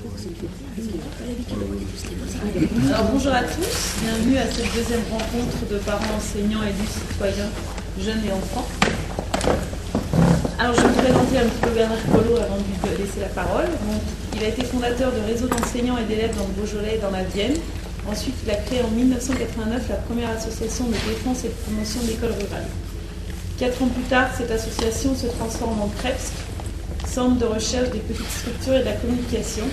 Alors bonjour à tous, bienvenue à cette deuxième rencontre de parents, enseignants, élus, citoyens, jeunes et enfants. Alors je vais vous présenter un petit peu Bernard Collot avant de lui laisser la parole. Donc, il a été fondateur de réseaux d'enseignants et d'élèves dans le Beaujolais et dans la Vienne. Ensuite, il a créé en 1989 la première association de défense et de promotion d'écoles rurales. 4 ans plus tard, cette association se transforme en CREPS, Centre de recherche des petites structures et de la communication,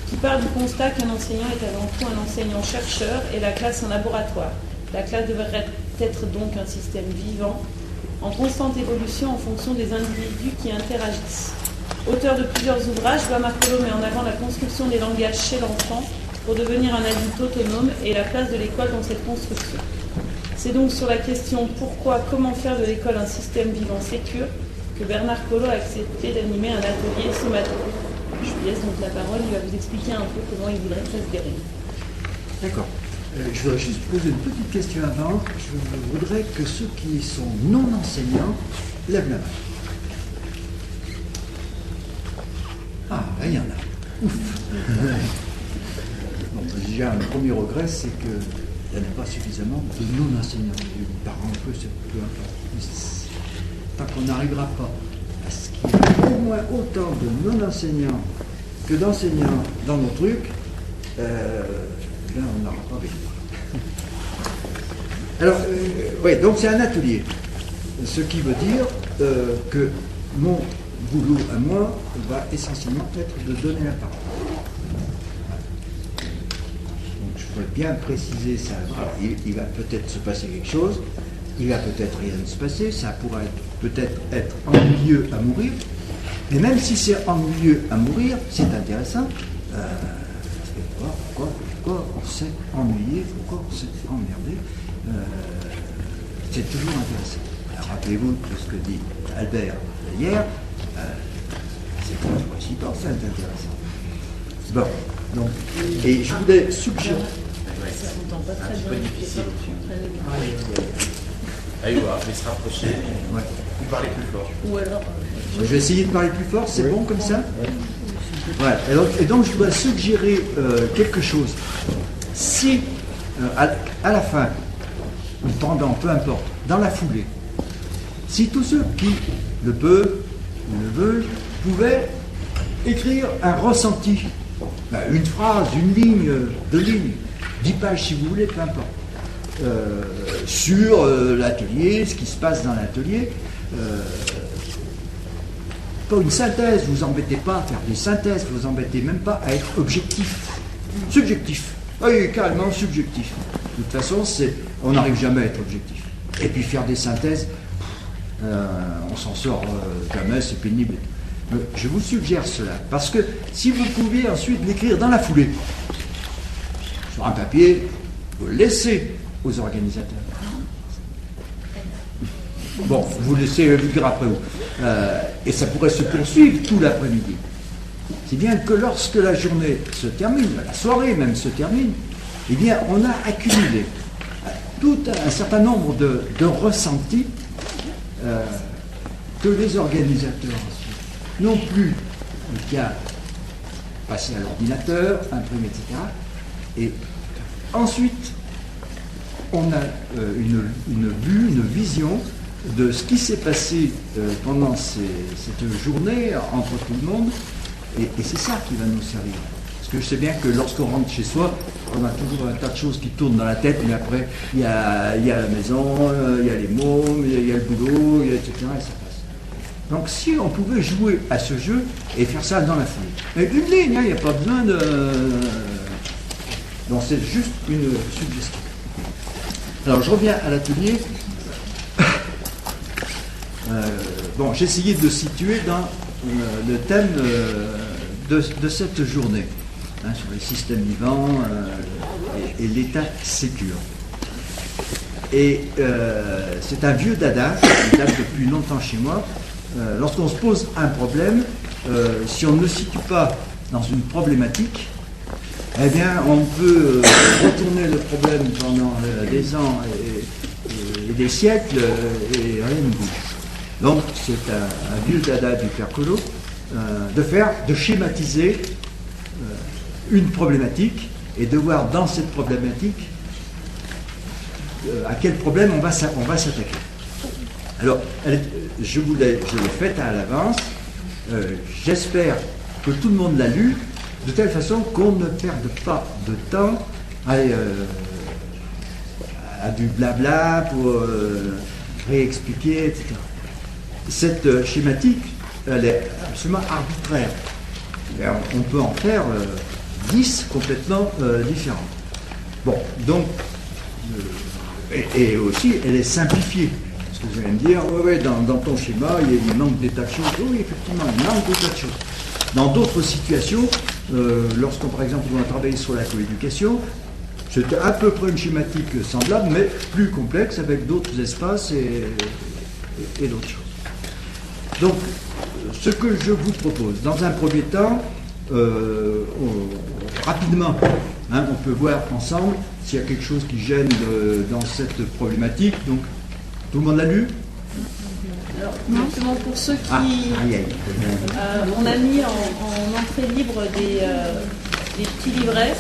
qui part du constat qu'un enseignant est avant tout un enseignant-chercheur et la classe un laboratoire. La classe devrait être donc un système vivant, en constante évolution en fonction des individus qui interagissent. Auteur de plusieurs ouvrages, Bernard Collot met en avant la construction des langages chez l'enfant pour devenir un adulte autonome et la place de l'école dans cette construction. C'est donc sur la question pourquoi, comment faire de l'école un système vivant sécure que Bernard Collot a accepté d'animer un atelier ce matin. Je vous laisse donc la parole, il va vous expliquer un peu comment il voudrait que ça se déroule. D'accord. Je voudrais juste poser une petite question avant. Je voudrais que ceux qui sont non enseignants lèvent la main. Ah, là, il y en a. Ouf. Bon, déjà, un premier regret, c'est qu'il n'y en a pas suffisamment de non-enseignants. Les parents, un peu, c'est peu importe. Tant qu'on n'arrivera pas à ce qu'il y ait au moins autant de non-enseignants que d'enseignants dans nos trucs, là, on n'aura pas vécu. Alors, oui, donc c'est un atelier. Ce qui veut dire que mon boulot à moi va essentiellement être de donner la parole. Donc, je voudrais bien préciser ça. Il va peut-être se passer quelque chose, il va peut-être rien se passer, ça pourrait peut-être être ennuyeux à mourir, mais même si c'est ennuyeux à mourir, c'est intéressant. Pourquoi on s'est ennuyé, pourquoi on s'est emmerdé, c'est toujours intéressant. Alors, rappelez-vous de ce que dit Albert hier, c'est pas possible, c'est intéressant. Bon, donc, et je voulais suggérer. Ça s'entend pas très bien. Difficile. Allez voir, je vais se rapprocher. Ouais. Vous parlez plus fort. Ou alors. Je vais essayer de parler plus fort, c'est bon comme ça? Ouais. Et donc je dois suggérer quelque chose. Si, à la fin, ou pendant, peu importe, dans la foulée, si tous ceux qui le peuvent ou le veulent pouvaient écrire un ressenti, une phrase, une ligne, 2 lignes, 10 pages si vous voulez, peu importe, sur l'atelier, ce qui se passe dans l'atelier, pas une synthèse, vous embêtez pas à faire des synthèses, vous embêtez même pas à être objectif, subjectif, oui, carrément subjectif. De toute façon, on n'arrive jamais à être objectif. Et puis faire des synthèses, on s'en sort jamais, c'est pénible. Je vous suggère cela, parce que si vous pouviez ensuite l'écrire dans la foulée, sur un papier, vous le laissez aux organisateurs. Bon, vous laissez le dire après vous. Et ça pourrait se poursuivre tout l'après-midi. C'est bien que lorsque la journée se termine, la soirée même se termine, eh bien, on a accumulé tout un certain nombre de ressentis que les organisateurs ensuite n'ont plus qu'à passer à l'ordinateur, imprimer, etc. Et ensuite, on a une vue, une vision de ce qui s'est passé pendant cette journée entre tout le monde, et c'est ça qui va nous servir. Parce que je sais bien que lorsqu'on rentre chez soi, on a toujours un tas de choses qui tournent dans la tête, mais après, il y a la maison, il y a les mômes, il y a le boulot, etc. Et ça passe. Donc si on pouvait jouer à ce jeu et faire ça dans la foulée. Mais une ligne, il n'y a pas besoin de... Donc c'est juste une suggestion. Alors je reviens à l'atelier. Bon, j'ai essayé de situer dans le thème de cette journée, sur les systèmes vivants et l'État sécure. Et c'est un vieux dada qui date depuis longtemps chez moi. Lorsqu'on se pose un problème, si on ne le situe pas dans une problématique, eh bien, on peut retourner le problème pendant des ans et des siècles et rien ne bouge. Donc, c'est un vieux dada du père Collot de schématiser une problématique et de voir dans cette problématique à quel problème on va s'attaquer. Alors, je l'ai faite à l'avance. J'espère que tout le monde l'a lu, de telle façon qu'on ne perde pas de temps à du blabla pour réexpliquer, etc. Cette schématique, elle est absolument arbitraire. Et on peut en faire 10 complètement différentes. Bon, donc, et aussi, elle est simplifiée. Parce que vous allez me dire, ouais, dans ton schéma, il manque des tas de choses. Oui, effectivement, il manque des tas de choses. Dans d'autres situations, lorsqu'on, par exemple, va travailler sur la coéducation, c'était à peu près une schématique semblable, mais plus complexe, avec d'autres espaces et d'autres choses. Donc, ce que je vous propose, dans un premier temps, rapidement, on peut voir ensemble s'il y a quelque chose qui gêne dans cette problématique. Donc, tout le monde l'a lu? Alors, justement, pour ceux qui... on a mis en entrée libre des petits livrets.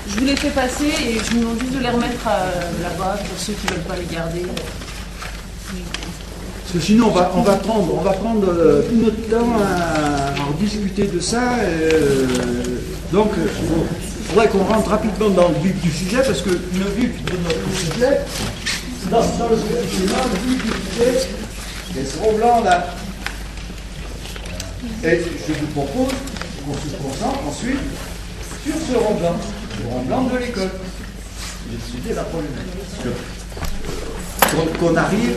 Je vous les fais passer et je vous demande juste de les remettre là-bas pour ceux qui ne veulent pas les garder. Parce que sinon, on va prendre tout notre temps à en discuter de ça. Donc, il faudrait qu'on rentre rapidement dans le vif du sujet, parce que le vif de notre sujet, dans le schéma, le vif du sujet, c'est ce rond blanc là. Et je vous propose qu'on se concentre ensuite sur ce rond blanc de l'école. D'étudier la problématique. Qu'on arrive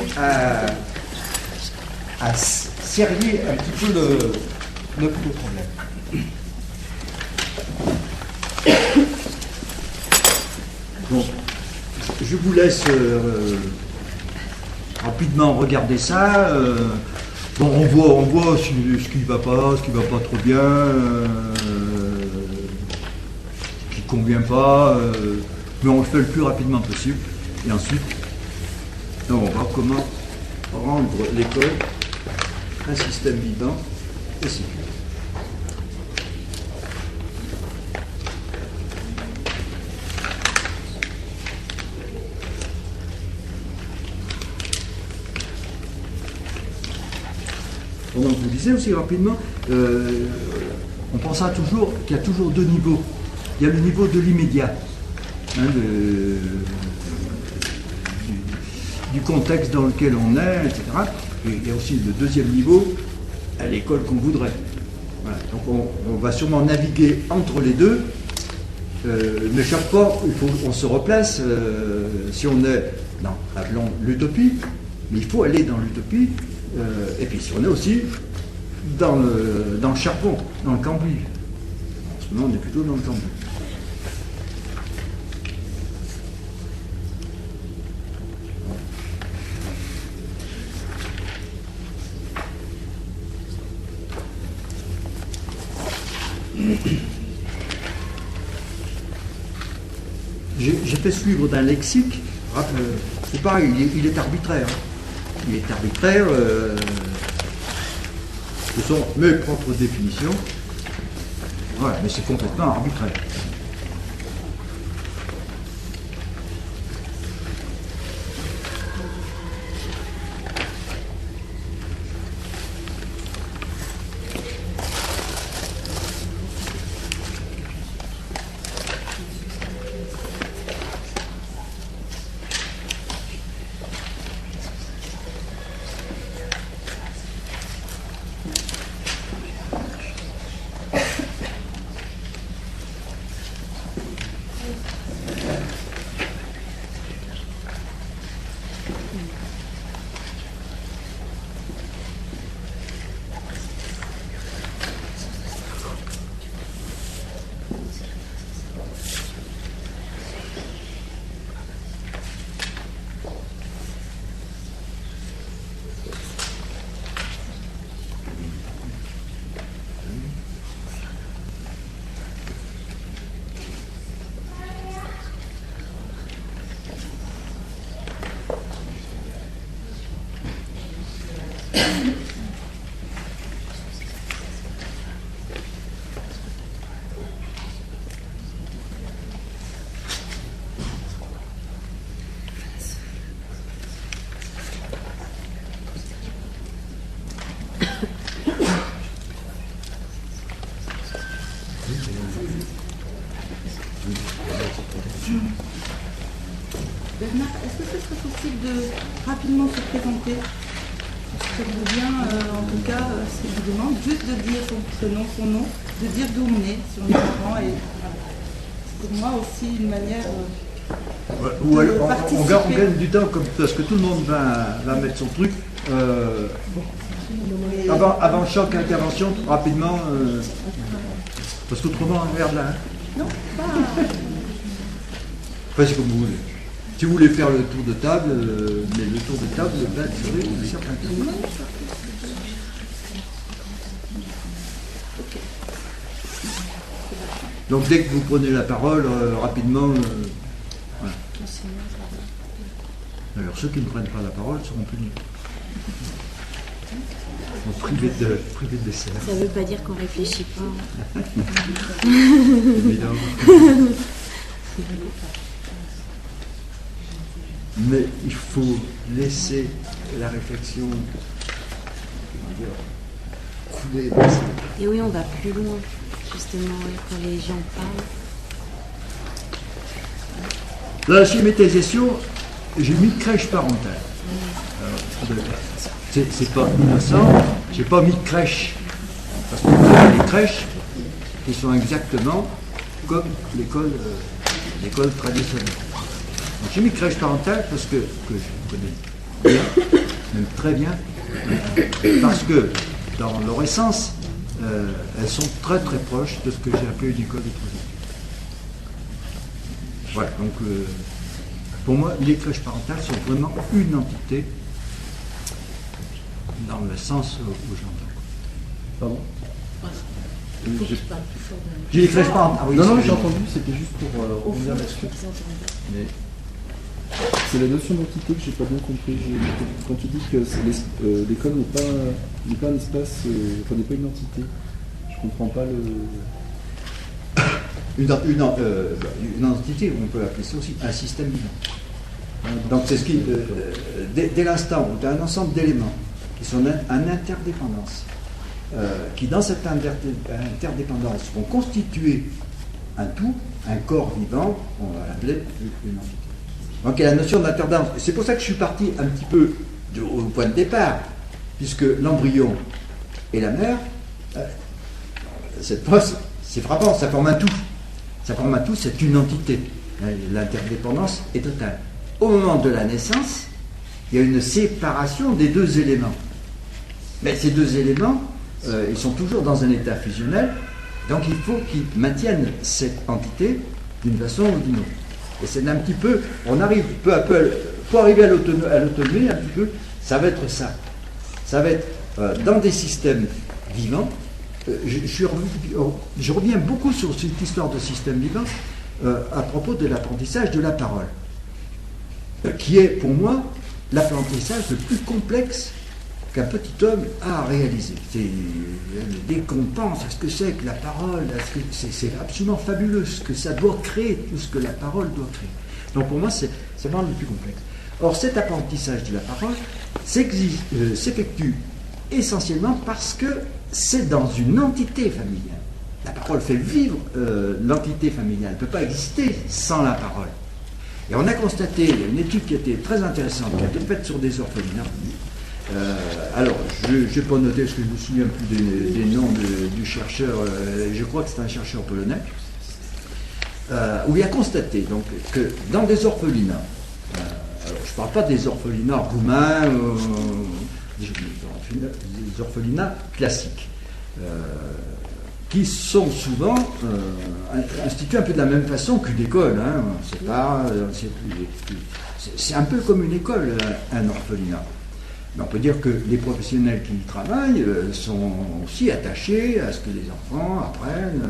à serrer un petit peu le problème. Donc, je vous laisse rapidement regarder ça. Bon, on voit ce qui va pas trop bien, ce qui convient pas, mais on le fait le plus rapidement possible. Et ensuite, on va voir comment rendre l'école un système vivant et sécurisé. Donc, je vous disais aussi rapidement, on pensera toujours qu'il y a toujours deux niveaux. Il y a le niveau de l'immédiat, du contexte dans lequel on est, etc. Et il y a aussi le deuxième niveau, à l'école qu'on voudrait. Voilà. Donc on va sûrement naviguer entre les deux, mais chaque fois, on se replace. Si on est dans, appelons l'utopie, mais il faut aller dans l'utopie. Et puis si on est aussi dans le charbon, dans le cambouis. En ce moment, on est plutôt dans le cambouis. J'ai fait suivre d'un lexique, c'est pareil, il est arbitraire. Il est arbitraire, ce sont mes propres définitions, voilà, mais c'est complètement arbitraire. Bernard, est-ce que ce serait possible de rapidement se présenter? Ça vous vient, en tout cas, si je vous demande, juste de dire son nom, de dire d'où on est, si on est parent, et voilà. C'est pour moi aussi une manière Ou alors, de on participer. gagne du temps parce que tout le monde va mettre son truc. Avant chaque intervention, rapidement, parce qu'autrement, on regarde là. Hein. Non, pas. Enfin, c'est comme vous voulez. Si vous voulez faire le tour de table, mais le tour de table va durer un certain temps. Donc dès que vous prenez la parole, rapidement, voilà. Alors ceux qui ne prennent pas la parole seront punis. Ils sont privés de dessert. Ça ne veut pas dire qu'on ne réfléchit pas. Évidemment. Mais il faut laisser la réflexion couler. Et oui, on va plus loin, justement, quand les gens parlent. Dans la schématisation, j'ai mis crèche parentale. Alors, c'est pas innocent, j'ai pas mis crèche. Parce que vous avez des crèches qui sont exactement comme l'école traditionnelle. Donc, j'ai mis crèche parentale parce que je connais bien, même très bien, parce que dans leur essence, elles sont très très proches de ce que j'ai appelé une école de troisième. Voilà, donc pour moi, les crèches parentales sont vraiment une entité dans le sens où j'entends. Pardon? J'ai les crèches parentales. Ah oui, non, j'ai excusez-moi. entendu, c'était juste pour rebondir là-dessus. Mais c'est la notion d'entité que j'ai pas bien compris. Quand tu dis que l'école n'est pas un espace, n'est pas une entité, je comprends pas le. Une entité, on peut appeler ça aussi un système vivant. Donc c'est ce qui, dès l'instant où tu as un ensemble d'éléments qui sont en interdépendance, qui dans cette interdépendance vont constituer un tout, un corps vivant, on va l'appeler une entité. Donc il y a la notion d'interdépendance. C'est pour ça que je suis parti un petit peu au point de départ, puisque l'embryon et la mère, cette fois, c'est frappant, ça forme un tout. Ça forme un tout, c'est une entité. L'interdépendance est totale. Au moment de la naissance, il y a une séparation des deux éléments. Mais ces deux éléments, ils sont toujours dans un état fusionnel, donc il faut qu'ils maintiennent cette entité d'une façon ou d'une autre. Et c'est un petit peu, on arrive peu à peu, pour arriver à l'autonomie, un petit peu, ça va être ça. Ça va être dans des systèmes vivants. Je reviens beaucoup sur cette histoire de système vivant à propos de l'apprentissage de la parole, qui est pour moi l'apprentissage le plus complexe qu'un petit homme a à réaliser. Dès qu'on pense à ce que c'est que la parole, c'est absolument fabuleux ce que ça doit créer, tout ce que la parole doit créer. Donc pour moi, c'est vraiment le plus complexe. Or, cet apprentissage de la parole s'effectue essentiellement parce que c'est dans une entité familiale. La parole fait vivre l'entité familiale. Elle ne peut pas exister sans la parole. Et on a constaté, il y a une étude qui a été très intéressante, qui a été faite sur des orphelinats. Alors, je n'ai pas noté parce que je ne me souviens plus des noms du chercheur, je crois que c'est un chercheur polonais, où il a constaté donc, que dans des orphelinats, alors je ne parle pas des orphelinats roumains, des orphelinats classiques, qui sont souvent institués un peu de la même façon qu'une école. Hein. C'est un peu comme une école, un orphelinat. Mais on peut dire que les professionnels qui y travaillent sont aussi attachés à ce que les enfants apprennent,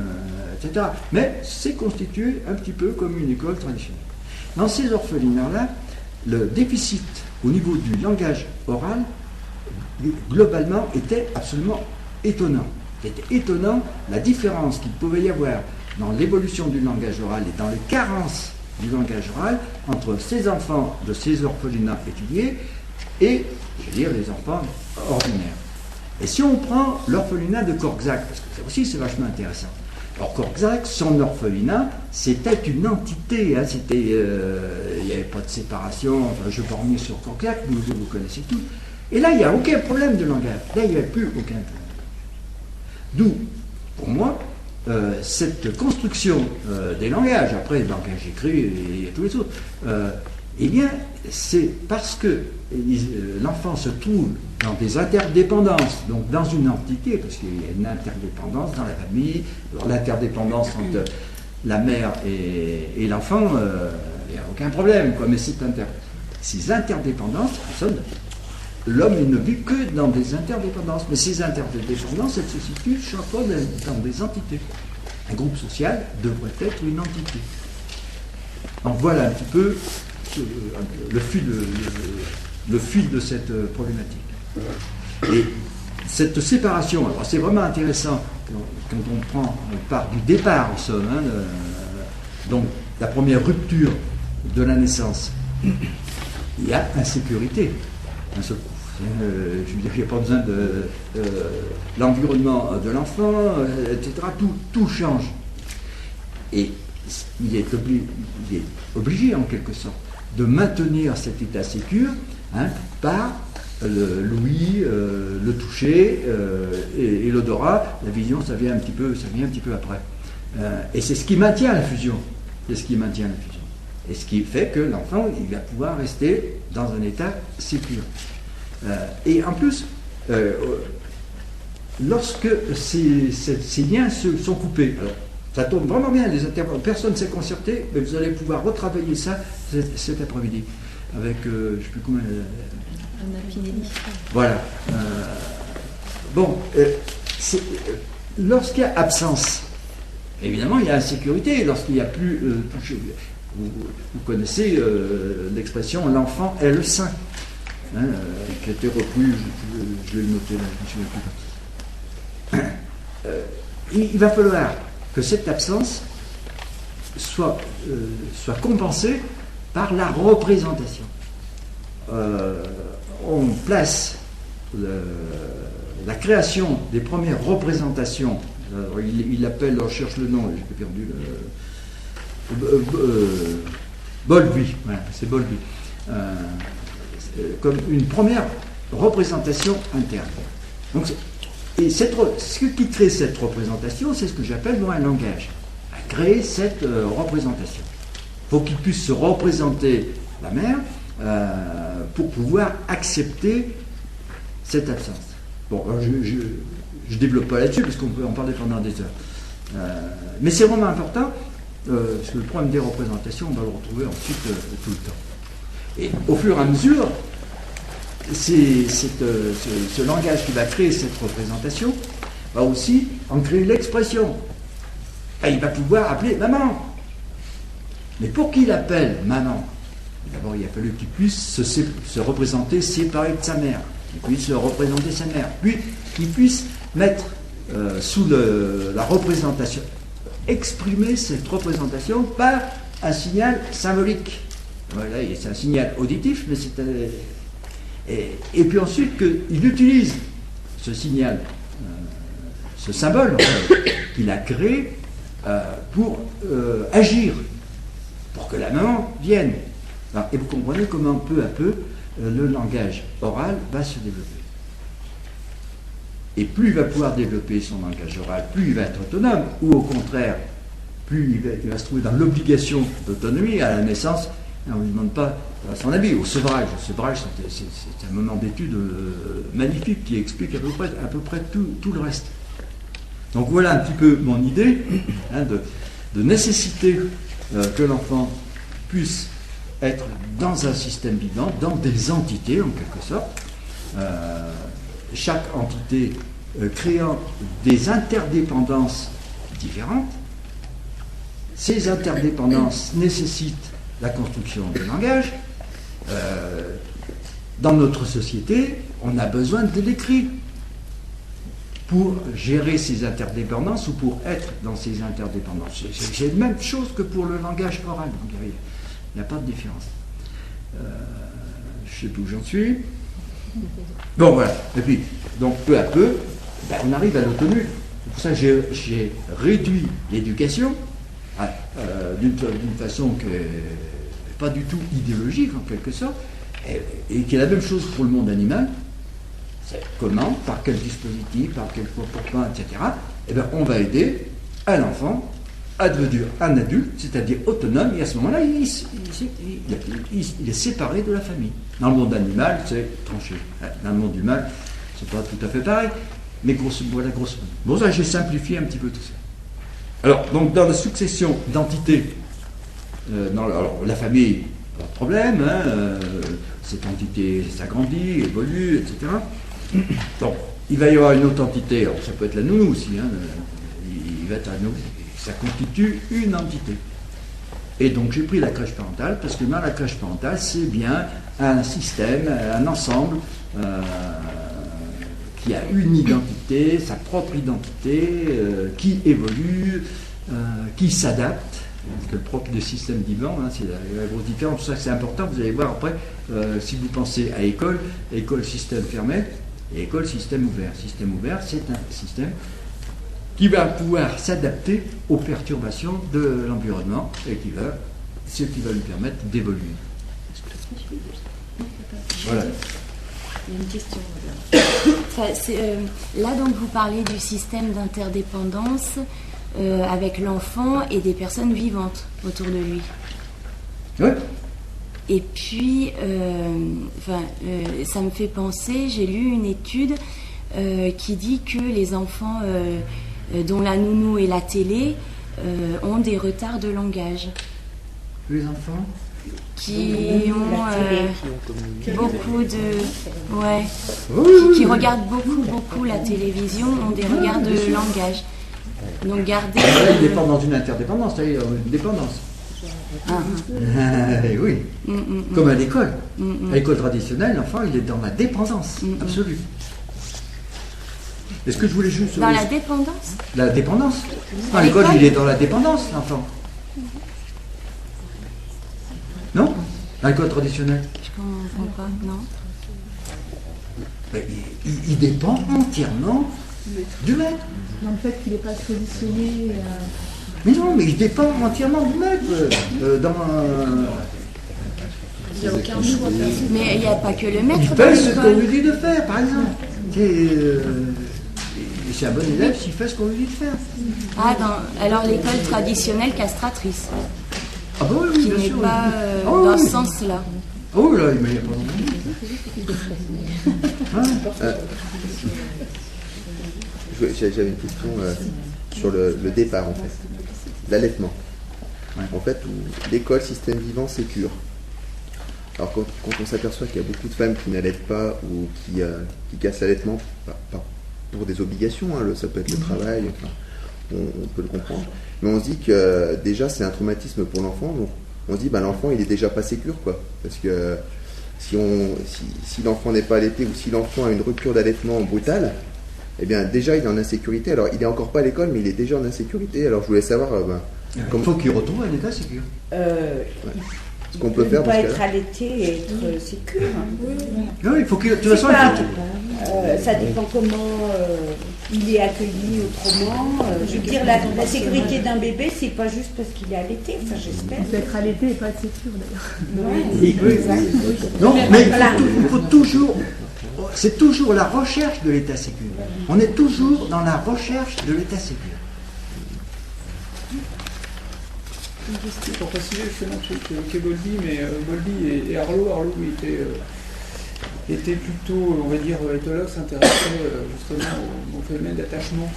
etc. Mais c'est constitué un petit peu comme une école traditionnelle. Dans ces orphelinats-là, le déficit au niveau du langage oral, globalement, était absolument étonnant. C'était étonnant la différence qu'il pouvait y avoir dans l'évolution du langage oral et dans les carences du langage oral entre ces enfants de ces orphelinats étudiés et, je veux dire, les enfants ordinaires. Et si on prend l'orphelinat de Korczak, parce que ça aussi c'est vachement intéressant, Alors Coxac, son orphelinat, c'était une entité, hein, il n'y avait pas de séparation, enfin, je ne vais pas revenir sur Coxac, vous connaissez tout. Et là, il n'y a aucun problème de langage. Là, il n'y avait plus aucun problème. D'où, pour moi, cette construction des langages, après le langage écrit et tous les autres, eh bien, c'est parce que l'enfant se trouve dans des interdépendances, donc dans une entité, parce qu'il y a une interdépendance dans la famille, l'interdépendance entre la mère et l'enfant, il n'y a aucun problème, quoi, mais ces interdépendances, l'homme il ne vit que dans des interdépendances, mais ces interdépendances, elles se situent chaque fois dans des entités. Un groupe social devrait être une entité. Donc voilà un petit peu le fil de cette problématique. Et cette séparation, alors c'est vraiment intéressant quand on part du départ en somme, hein, donc la première rupture de la naissance, il y a insécurité. Un seul coup. Je veux dire, il n'y a pas besoin de l'environnement de l'enfant, etc. Tout change. Et il est obligé, en quelque sorte, de maintenir cet état sécure, hein, par l'ouïe, le toucher et l'odorat. La vision, ça vient un petit peu après. Et c'est ce qui maintient la fusion. C'est ce qui maintient la fusion. Et ce qui fait que l'enfant, il va pouvoir rester dans un état sécure. Et en plus, lorsque ces liens sont coupés, alors ça tourne vraiment bien, personne ne s'est concerté, mais vous allez pouvoir retravailler ça cet après-midi avec, je ne sais plus comment. Anna Pinelli. Voilà. Bon, lorsqu'il y a absence, évidemment, il y a insécurité. Lorsqu'il n'y a plus touché, vous connaissez l'expression l'enfant est le saint. Hein, qui a été repris, je vais le noter là, je ne me souviens plus. Il va falloir que cette absence soit compensée par la représentation. On place la création des premières représentations, il l'appelle, on cherche le nom, j'ai perdu Bowlby, voilà, c'est Bowlby. Comme une première représentation interne. Donc, et ce qui crée cette représentation, c'est ce que j'appelle moi un langage. À créer cette représentation. Il faut qu'il puisse se représenter la mère pour pouvoir accepter cette absence. Bon, alors je ne développe pas là-dessus parce qu'on peut en parler pendant des heures. Mais c'est vraiment important parce que le problème des représentations, on va le retrouver ensuite tout le temps. Et au fur et à mesure, ce langage qui va créer cette représentation va aussi en créer l'expression. Et il va pouvoir appeler maman. Mais pour qu'il appelle maman, d'abord il a fallu qu'il puisse se représenter séparé de sa mère, qu'il puisse représenter sa mère, puis qu'il puisse mettre sous la représentation, exprimer cette représentation par un signal symbolique. Voilà, c'est un signal auditif, mais c'est et puis ensuite qu'il utilise ce signal, ce symbole en fait, qu'il a créé pour agir, pour que la maman vienne. Alors, et vous comprenez comment peu à peu le langage oral va se développer. Et plus il va pouvoir développer son langage oral, plus il va être autonome, ou au contraire, plus il va se trouver dans l'obligation d'autonomie à la naissance. On ne lui demande pas son avis. Au sevrage, c'est un moment d'étude magnifique qui explique à peu près tout le reste. Donc voilà un petit peu mon idée, hein, de nécessiter que l'enfant puisse être dans un système vivant, dans des entités en quelque sorte, chaque entité créant des interdépendances différentes. Ces interdépendances nécessitent la construction du langage. Dans notre société, on a besoin de l'écrit pour gérer ces interdépendances ou pour être dans ces interdépendances. C'est la même chose que pour le langage oral, donc il n'y a pas de différence. Je ne sais plus où j'en suis. Bon, voilà. Et puis, donc peu à peu, on arrive à l'autonomie. C'est pour ça que j'ai réduit l'éducation d'une façon qui n'est pas du tout idéologique en quelque sorte, et qui est la même chose pour le monde animal. C'est comment, par quel dispositif, par quel comportement, etc. Eh bien, on va aider un enfant à devenir un adulte, c'est-à-dire autonome, et à ce moment-là, il est séparé de la famille. Dans le monde animal, c'est tranché. Dans le monde humain, c'est pas tout à fait pareil, mais voilà, grosso modo. Bon, ça, j'ai simplifié un petit peu tout ça. Alors, donc, dans la succession d'entités, alors, la famille, pas de problème, cette entité s'agrandit, évolue, etc. Donc, il va y avoir une autre entité, alors ça peut être la nounou aussi, il va être un nounou. Ça constitue une entité. Et donc j'ai pris la crèche parentale parce que dans la crèche parentale, c'est bien un système, un ensemble qui a une identité, sa propre identité, qui évolue, qui s'adapte. Parce que le propre du système vivant, c'est la grosse différence. C'est pour ça que c'est important. Vous allez voir après, si vous pensez à école système fermé et école système ouvert. Système ouvert, c'est un système qui va pouvoir s'adapter aux perturbations de l'environnement et ce qui va lui permettre d'évoluer. Voilà. Il y a une question. Là, donc, vous parlez du système d'interdépendance avec l'enfant et des personnes vivantes autour de lui. Oui. Et puis, ça me fait penser, j'ai lu une étude qui dit que les enfants dont la nounou et la télé ont des retards de langage. Les enfants qui ont beaucoup de... Ouais. Qui regardent beaucoup la télévision, ont des retards de langage. Donc garder... Ils dépendent dans une interdépendance, c'est-à-dire une dépendance. Oui. Comme à l'école. À l'école traditionnelle, l'enfant, il est dans la dépendance absolue. Est-ce que je voulais juste... Dans la dépendance ? La dépendance. À l'école, il est dans la dépendance, l'enfant. Non ? À l'école traditionnelle. Je comprends pas, non. Ben, il dépend entièrement du maître. Dans le fait qu'il n'est pas positionné... Mais non, mais il dépend entièrement du maître. Il n'y a aucun choix. Mais il n'y a pas que le maître Il dans fait ce qu'on l'école. lui dit de faire, par exemple. C'est un bon élève s'il fait ce qu'on lui dit de faire. Alors l'école traditionnelle castratrice, Ah bah oui, qui bien n'est sûr. pas Ah dans oui. ce sens-là. Oh là, il n'y a pas J'avais une question sur le départ, en fait. L'allaitement. Ouais. En fait, l'école système vivant sécure. Alors quand on s'aperçoit qu'il y a beaucoup de femmes qui n'allaitent pas ou qui cassent l'allaitement pour des obligations, ça peut être le travail, enfin, on peut le comprendre, mais on se dit que déjà c'est un traumatisme pour l'enfant, donc on se dit l'enfant il est déjà pas sécure, quoi, parce que si l'enfant n'est pas allaité ou si l'enfant a une rupture d'allaitement brutale, eh bien déjà il est en insécurité. Alors il est encore pas à l'école, mais il est déjà en insécurité. Alors je voulais savoir il faut qu'il retrouve un état sécure. ce qu'on peut faire pas dans ce être cas-là. allaité et être sécure. Non, il faut qu'il. De toute façon, Ça dépend comment il est accueilli autrement. Je veux dire, la sécurité d'un bébé, c'est pas juste parce qu'il est allaité, ça j'espère. Il peut être allaité et pas être sécure d'ailleurs. non, mais il faut toujours. C'est toujours la recherche de l'état sécure. On est toujours dans la recherche de l'état sécure. Pour préciser justement chez Bowlby, mais Bowlby et Arlo étaient plutôt, on va dire, éthologues, s'intéressaient justement au phénomène d'attachement.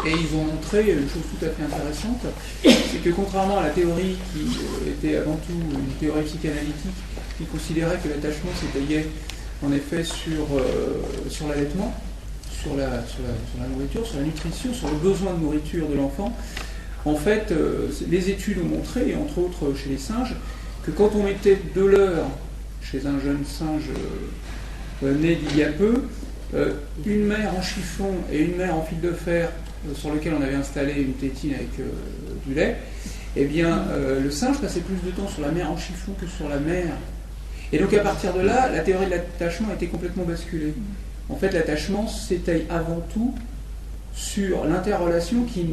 Et ils ont montré une chose tout à fait intéressante, c'est que contrairement à la théorie qui était avant tout une théorie psychanalytique, qui considérait que l'attachement s'étayait en effet sur l'allaitement, sur la nourriture, sur la nutrition, sur le besoin de nourriture de l'enfant. En fait, les études ont montré, et entre autres chez les singes, que quand on mettait de l'heure chez un jeune singe né d'il y a peu, une mère en chiffon et une mère en fil de fer sur lequel on avait installé une tétine avec du lait, eh bien, le singe passait plus de temps sur la mère en chiffon que sur la mère. Et donc à partir de là, la théorie de l'attachement a été complètement basculée. En fait, l'attachement s'étaye avant tout sur l'interrelation qui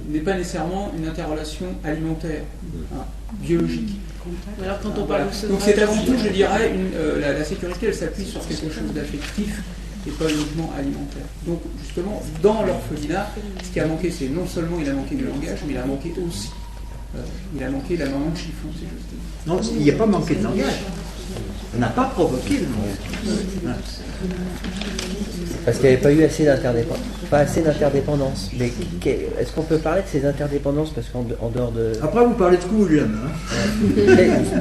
n'est pas nécessairement une interrelation alimentaire, hein, biologique. Alors quand on Voilà. parle de ce Donc c'est avant tout, je dirais, la sécurité, elle s'appuie sur quelque chose d'affectif et pas uniquement alimentaire. Donc justement, dans l'orphelinat, ce qui a manqué, c'est non seulement il a manqué du langage, mais il a manqué aussi. Il a manqué la maman de chiffon, si j'ose dire. Non, il n'y a pas manqué de langage. On n'a pas provoqué le langage. Parce qu'il n'y avait pas eu assez d'interdépendance. Pas assez d'interdépendance. Mais est-ce qu'on peut parler de ces interdépendances? Parce qu'en dehors de. Après, vous parlez de coup, William.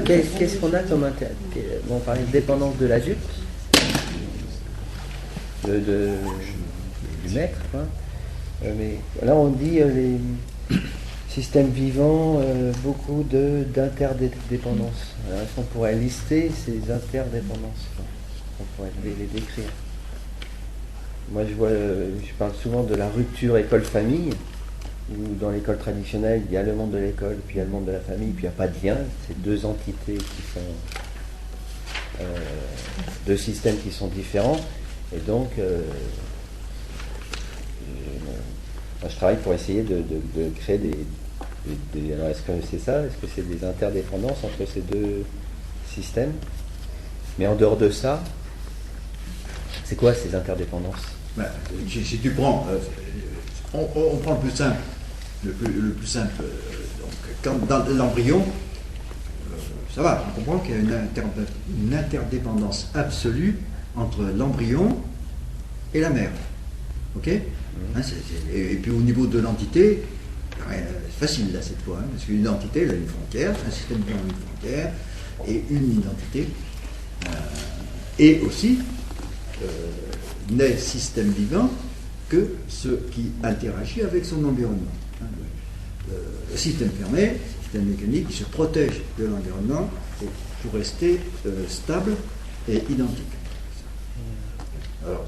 Qu'est-ce qu'on a comme interdépendance? On parlait de dépendance de l'adulte, du maître, quoi. Mais là, on dit les systèmes vivants, beaucoup d'interdépendances. Alors, est-ce qu'on pourrait lister ces interdépendances? On pourrait les décrire. Moi, je parle souvent de la rupture école-famille, où dans l'école traditionnelle, il y a le monde de l'école, puis il y a le monde de la famille, puis il n'y a pas de lien. C'est deux entités qui sont... deux systèmes qui sont différents. Et donc, moi, je travaille pour essayer de créer des... Alors, est-ce que c'est ça? Est-ce que c'est des interdépendances entre ces deux systèmes? Mais en dehors de ça, c'est quoi ces interdépendances? Ben, si tu prends, on prend le plus simple, le plus simple. Donc, dans l'embryon, ça va, on comprend qu'il y a une interdépendance absolue entre l'embryon et la mère. Ok? Hein, et puis au niveau de l'entité, c'est facile là cette fois, hein, parce qu'une entité, elle a une frontière, un système qui a une frontière, et une identité. Et aussi, n'est système vivant que ce qui interagit avec son environnement. Le système fermé, le système mécanique, qui se protège de l'environnement pour rester stable et identique. Alors,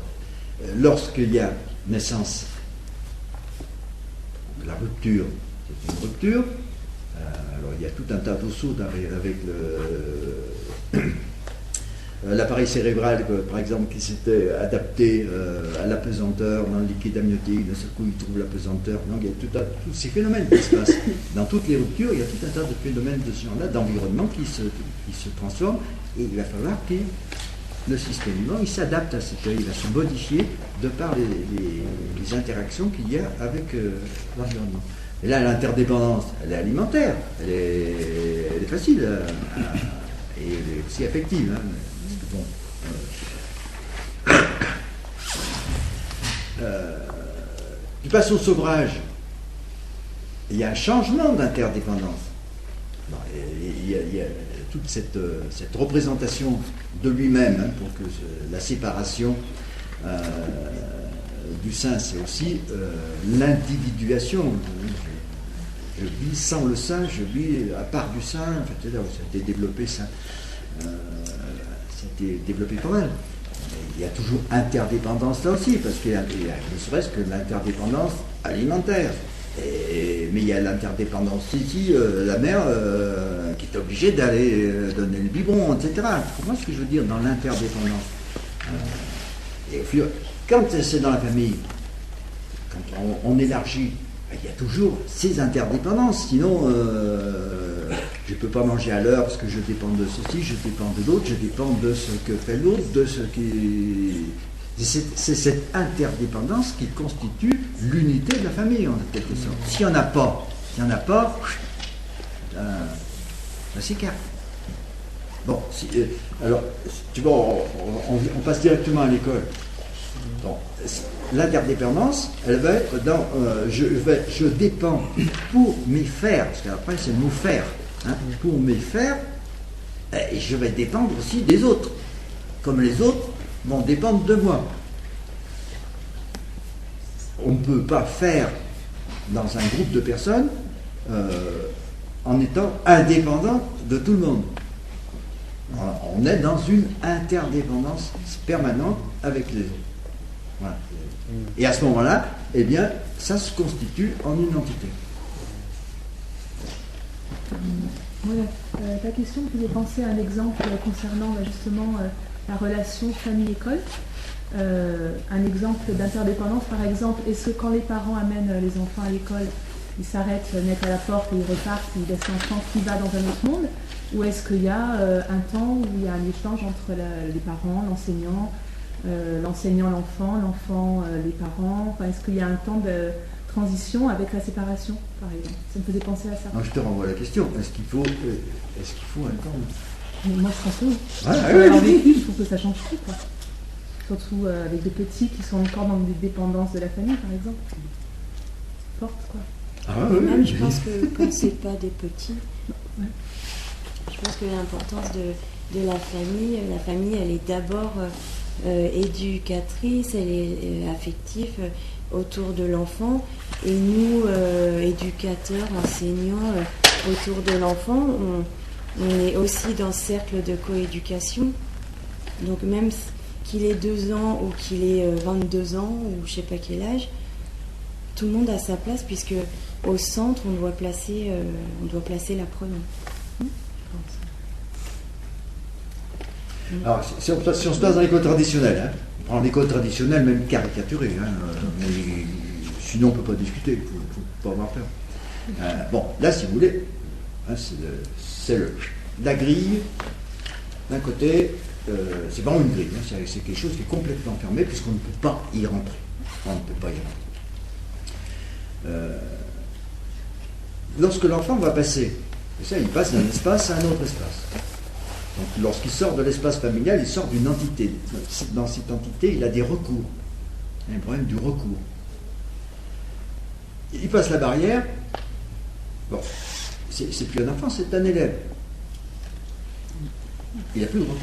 lorsqu'il y a naissance, la rupture, c'est une rupture. Alors il y a tout un tas d'osseaux avec l'appareil cérébral, par exemple, qui s'était adapté à la pesanteur dans le liquide amniotique. D'un seul coup, il trouve la pesanteur. Donc il y a tous ces phénomènes qui se passent. Dans toutes les ruptures, il y a tout un tas de phénomènes de ce genre-là, d'environnement qui se transforment. Et il va falloir que le système vivant, il s'adapte à cette, il va se modifier de par les interactions qu'il y a avec l'environnement. Et là, l'interdépendance, elle est alimentaire, elle est facile et elle est aussi affective. Hein. Bon, tu passes au sevrage, il y a un changement d'interdépendance. Il y a toute cette représentation de lui-même, hein, pour que la séparation du sein, c'est aussi l'individuation. Je vis sans le sein, je vis à part du sein. En fait, là où ça a été développé, ça a été développé pas mal. Il y a toujours interdépendance là aussi, parce qu'il y a ne serait-ce que l'interdépendance alimentaire. Mais il y a l'interdépendance ici, la mère qui est obligée d'aller donner le biberon, etc. Tu comprends ce que je veux dire dans l'interdépendance? Quand c'est dans la famille, quand on élargit, il y a toujours ces interdépendances. Sinon, je ne peux pas manger à l'heure parce que je dépends de ceci, je dépends de l'autre, je dépends de ce que fait l'autre, de ce qui... C'est cette interdépendance qui constitue l'unité de la famille, en quelque sorte. S'il n'y en a pas, ça s'écarte. Bon, alors, tu vois, on passe directement à l'école. Donc, l'interdépendance, elle va être dans je dépends pour m'y faire, parce qu'après c'est le mot faire, hein, pour m'y faire, et je vais dépendre aussi des autres, comme les autres vont dépendre de moi. On ne peut pas faire dans un groupe de personnes en étant indépendant de tout le monde. On est dans une interdépendance permanente avec les autres. Voilà. Et à ce moment-là, eh bien, ça se constitue en une entité. Voilà. Ta question me faisait penser à un exemple concernant justement la relation famille-école. un exemple d'interdépendance, par exemple, est-ce que quand les parents amènent les enfants à l'école, ils s'arrêtent, mettent à la porte et ils repartent, ils laissent l'enfant qui va dans un autre monde? Ou est-ce qu'il y a un temps où il y a un échange entre les parents, l'enseignant, l'enfant, l'enfant, les parents? Enfin, est-ce qu'il y a un temps de transition avec la séparation, par exemple? Ça me faisait penser à ça. Alors, je te renvoie la question. Est-ce qu'il faut un temps? Mais moi, je pense que oui. Ah, oui. Il faut que ça change tout, quoi. Surtout avec des petits qui sont encore dans des dépendances de la famille, par exemple. Forte, quoi. Ah, oui, Même, oui, je pense que quand c'est pas des petits, ouais. Je pense que l'importance de la famille, elle est d'abord éducatrice, elle est affective autour de l'enfant. Et nous, éducateurs, enseignants, autour de l'enfant, on est aussi dans ce cercle de coéducation. Donc même qu'il ait 2 ans ou qu'il ait 22 ans ou je sais pas quel âge, tout le monde a sa place puisque au centre, on doit placer l'apprenant. Alors, si on se place dans l'école traditionnelle, hein, on prend l'école traditionnelle même caricaturée, hein, mais sinon on ne peut pas discuter, il ne faut pas avoir peur. Bon, là si vous voulez, hein, c'est la grille, d'un côté, c'est vraiment une grille, hein, c'est quelque chose qui est complètement fermé puisqu'on ne peut pas y rentrer. On ne peut pas y rentrer. Lorsque l'enfant va passer, il passe d'un espace à un autre espace. Donc, lorsqu'il sort de l'espace familial, il sort d'une entité. Dans cette entité, il a des recours. Il y a un problème du recours. Il passe la barrière. Bon, c'est plus un enfant, c'est un élève. Il n'a plus de recours.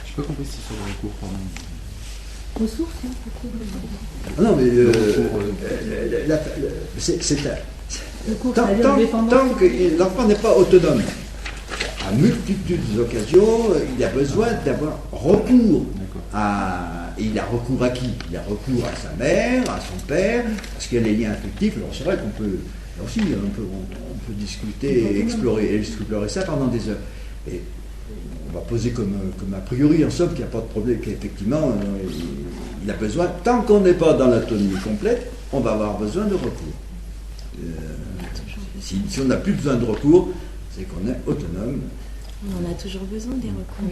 Je n'ai pas compris si c'est le recours, pardon. Ressources, Ah non, mais tant que l'enfant n'est pas autonome, à multitudes d'occasions, il a besoin d'avoir recours et il a recours à qui? Il a recours à sa mère, à son père, parce qu'il y a les liens affectifs. Alors c'est vrai qu'on peut, là aussi, on peut discuter et explorer ça pendant des heures. Et on va poser comme a priori, en somme, qu'il n'y a pas de problème, qu'effectivement, il a besoin, tant qu'on n'est pas dans l'autonomie complète, on va avoir besoin de recours. Si on n'a plus besoin de recours, c'est qu'on est autonome. On a toujours besoin des recours.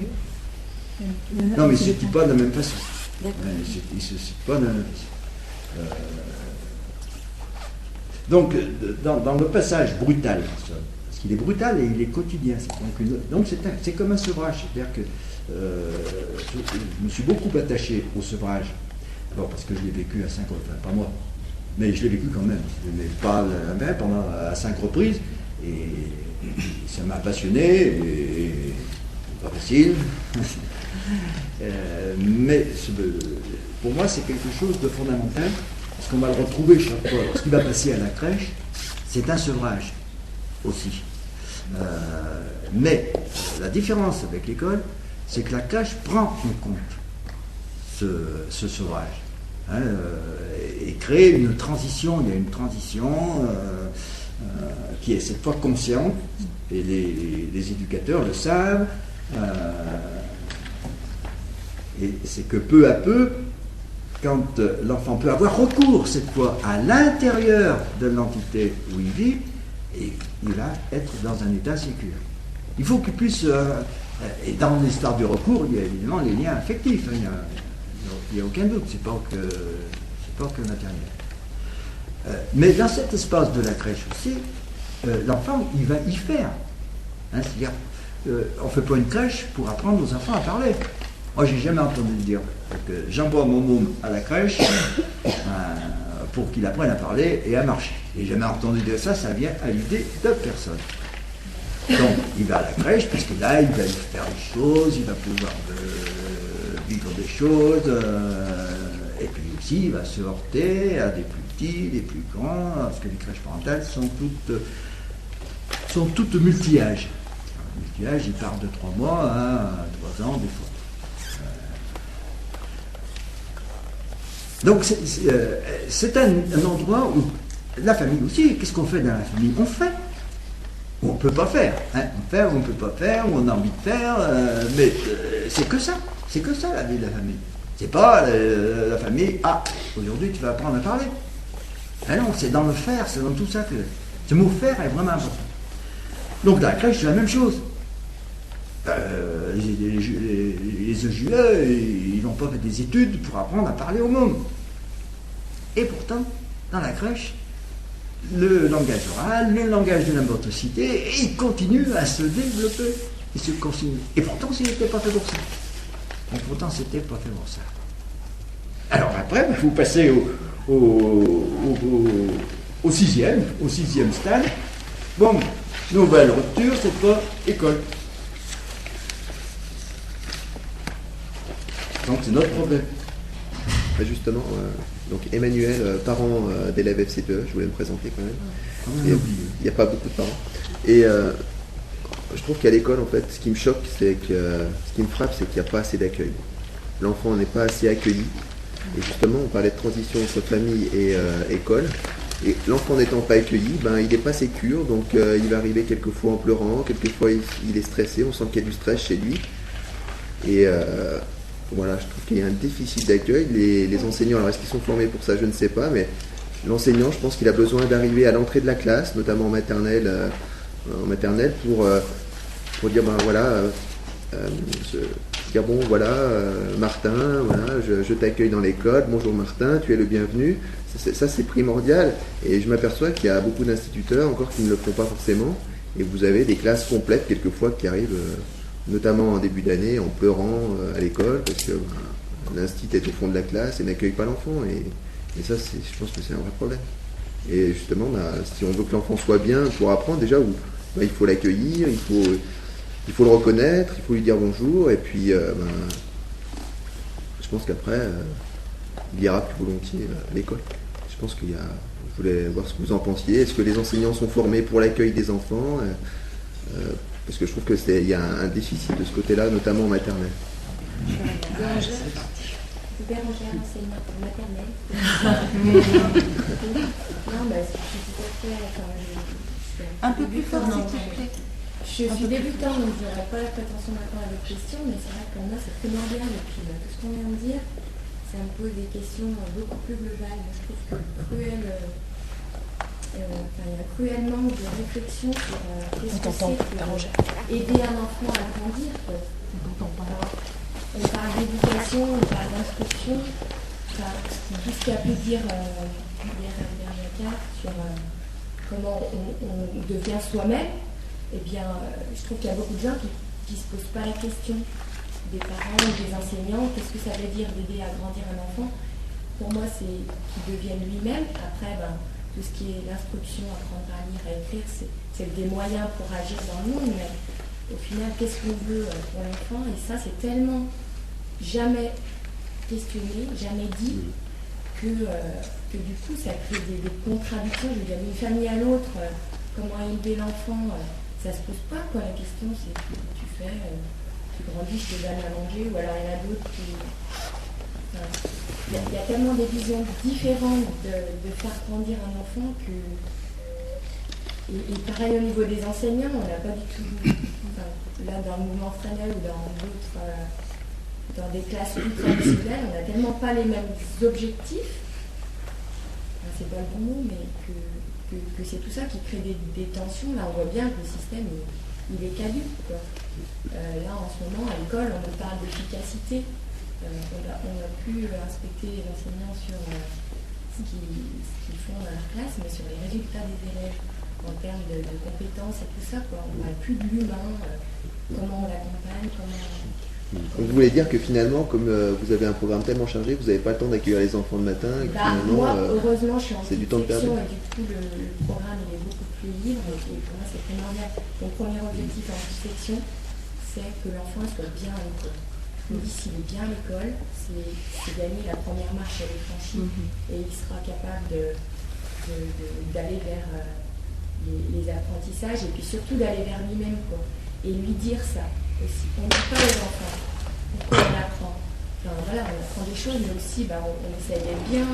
Non, mais il ne se situe pas de la même façon. D'accord. Il ne se situe pas de la même façon. Donc, dans le passage brutal, parce qu'il est brutal et il est quotidien, donc c'est comme un sevrage. C'est-à-dire que je me suis beaucoup attaché au sevrage. D'abord parce que je l'ai vécu à 5 reprises, enfin, pas moi, mais je l'ai vécu quand même. Mais pas la même, à 5 reprises. Et ça m'a passionné, et pas facile. Mais pour moi, c'est quelque chose de fondamental, parce qu'on va le retrouver chaque fois. Lorsqu'il va passer à la crèche, c'est un sevrage aussi. Mais la différence avec l'école, c'est que la crèche prend en compte ce sevrage. Hein, et crée une transition, il y a une transition qui est cette fois consciente, et les éducateurs le savent, et c'est que peu à peu, quand l'enfant peut avoir recours cette fois à l'intérieur de l'entité où il vit, et il va être dans un état sécure. Il faut qu'il puisse, et dans l'histoire du recours, il y a évidemment les liens affectifs, hein, il n'y a aucun doute, c'est pas que matériel. Mais dans cet espace de la crèche aussi, l'enfant, il va y faire. Hein, c'est-à-dire, on ne fait pas une crèche pour apprendre aux enfants à parler. Moi, j'ai jamais entendu dire que j'envoie mon môme à la crèche pour qu'il apprenne à parler et à marcher. J'ai jamais entendu dire ça, ça vient à l'idée de personne. Donc, il va à la crèche, puisque là, il va faire des choses, il va pouvoir vivre des choses, et puis aussi, il va se heurter à des plus petits, des plus grands, parce que les crèches parentales sont toutes multi-âges. Multi-âges, ils partent de 3 mois à 3 ans, des fois. Donc, c'est un endroit où la famille aussi, qu'est-ce qu'on fait dans la famille? On fait. Ou on ne peut pas faire. Hein. On fait ou on ne peut pas faire, ou on a envie de faire, mais c'est que ça. C'est que ça, la vie de la famille. C'est pas la famille, ah, aujourd'hui tu vas apprendre à parler. Ah non, c'est dans le faire, c'est dans tout ça que. Ce mot faire est vraiment important. Donc dans la crèche, c'est la même chose. Les EJE, ils n'ont pas fait des études pour apprendre à parler au monde. Et pourtant, dans la crèche, le langage oral, le langage de la motricité, il continue à se développer. Il se continue. Et pourtant, il n'était pas fait pour ça. Et pourtant, c'était pas fait pour ça. Alors après, vous passez au sixième stade. Bon, nouvelle rupture, cette fois, école. Donc c'est notre problème. Justement, donc Emmanuel, parent d'élèves FCPE, je voulais me présenter quand même. Il n'y a pas beaucoup de parents. Et je trouve qu'à l'école, en fait, ce qui me choque, ce qui me frappe, c'est qu'il n'y a pas assez d'accueil. L'enfant n'est pas assez accueilli. Et justement, on parlait de transition entre famille et école. Et l'enfant n'étant pas accueilli, il n'est pas sécure, donc il va arriver quelquefois en pleurant, quelquefois il est stressé, on sent qu'il y a du stress chez lui. Et voilà, je trouve qu'il y a un déficit d'accueil. Les enseignants, alors est-ce qu'ils sont formés pour ça, je ne sais pas, mais l'enseignant, je pense qu'il a besoin d'arriver à l'entrée de la classe, notamment en maternelle, pour dire, dire bon voilà Martin, voilà, je t'accueille dans l'école, bonjour Martin, tu es le bienvenu. Ça c'est primordial, et je m'aperçois qu'il y a beaucoup d'instituteurs encore qui ne le font pas forcément, et vous avez des classes complètes quelquefois qui arrivent notamment en début d'année en pleurant à l'école parce que l'institut est au fond de la classe et n'accueille pas l'enfant, et ça je pense que c'est un vrai problème. Et justement si on veut que l'enfant soit bien pour apprendre, déjà il faut l'accueillir, il faut le reconnaître, il faut lui dire bonjour, et puis je pense qu'après il ira plus volontiers à l'école. Je pense je voulais voir ce que vous en pensiez. Est-ce que les enseignants sont formés pour l'accueil des enfants, parce que je trouve qu'il y a un déficit de ce côté-là, notamment en maternelle. Bérangère, enseignante en maternelle. Non, c'est tout à fait. Un peu plus fort, s'il te plaît. Je suis débutant, donc je n'aurai pas la prétention maintenant à votre question, mais c'est vrai que pour moi c'est primordial. Et puis tout ce qu'on vient de dire, ça me pose des questions beaucoup plus globales. Je trouve que il y a cruellement de réflexion sur qu'est-ce que c'est que aider un enfant à grandir. On parle d'éducation, on parle d'instruction, tout ce qu'a pu dire Bérangère sur comment on devient soi-même. Eh bien, je trouve qu'il y a beaucoup de gens qui ne se posent pas la question, des parents, des enseignants, qu'est-ce que ça veut dire d'aider à grandir un enfant. Pour moi, c'est qu'il devienne lui-même. Après, tout ce qui est l'instruction, apprendre à lire, à écrire, c'est des moyens pour agir dans le monde, mais au final, qu'est-ce qu'on veut pour l'enfant? Et ça, c'est tellement jamais questionné, jamais dit, que du coup, ça crée des contradictions. Je veux dire, d'une famille à l'autre, comment élever l'enfant, ça se pose pas, quoi. La question, c'est que tu fais, tu grandis, je te donne à manger, ou alors il y en a d'autres qui... Il y a tellement des visions différentes de faire grandir un enfant que... Et pareil au niveau des enseignants, on n'a pas du tout... là, dans le mouvement Fresnel ou dans d'autres... dans des classes plus traditionnelles, on n'a tellement pas les mêmes objectifs. C'est pas le bon mot, mais que c'est tout ça qui crée des tensions. Là, on voit bien que le système, il est caduc, quoi. Là, en ce moment, à l'école, on nous parle d'efficacité. On a pu inspecter les enseignants sur ce qu'ils font dans leur classe, mais sur les résultats des élèves, en termes de compétences et tout ça, quoi. On ne parle plus de l'humain, comment on l'accompagne, comment... Donc vous voulez dire que finalement, comme vous avez un programme tellement chargé, vous n'avez pas le temps d'accueillir les enfants le matin, et que finalement, moi, heureusement, je suis en c'est du temps de perdu. et du coup, le programme il est beaucoup plus libre, et pour moi, c'est primordial. Mon premier objectif en section, c'est que l'enfant soit bien à l'école. Je me dis, s'il est bien à l'école, c'est gagner la première marche, elle est franchie, et il sera capable d'aller vers les apprentissages, et puis surtout d'aller vers lui-même, quoi. Et lui dire ça aussi. On ne dit pas aux enfants pourquoi on apprend. Enfin, voilà, on apprend des choses, mais aussi on essaye d'être bien.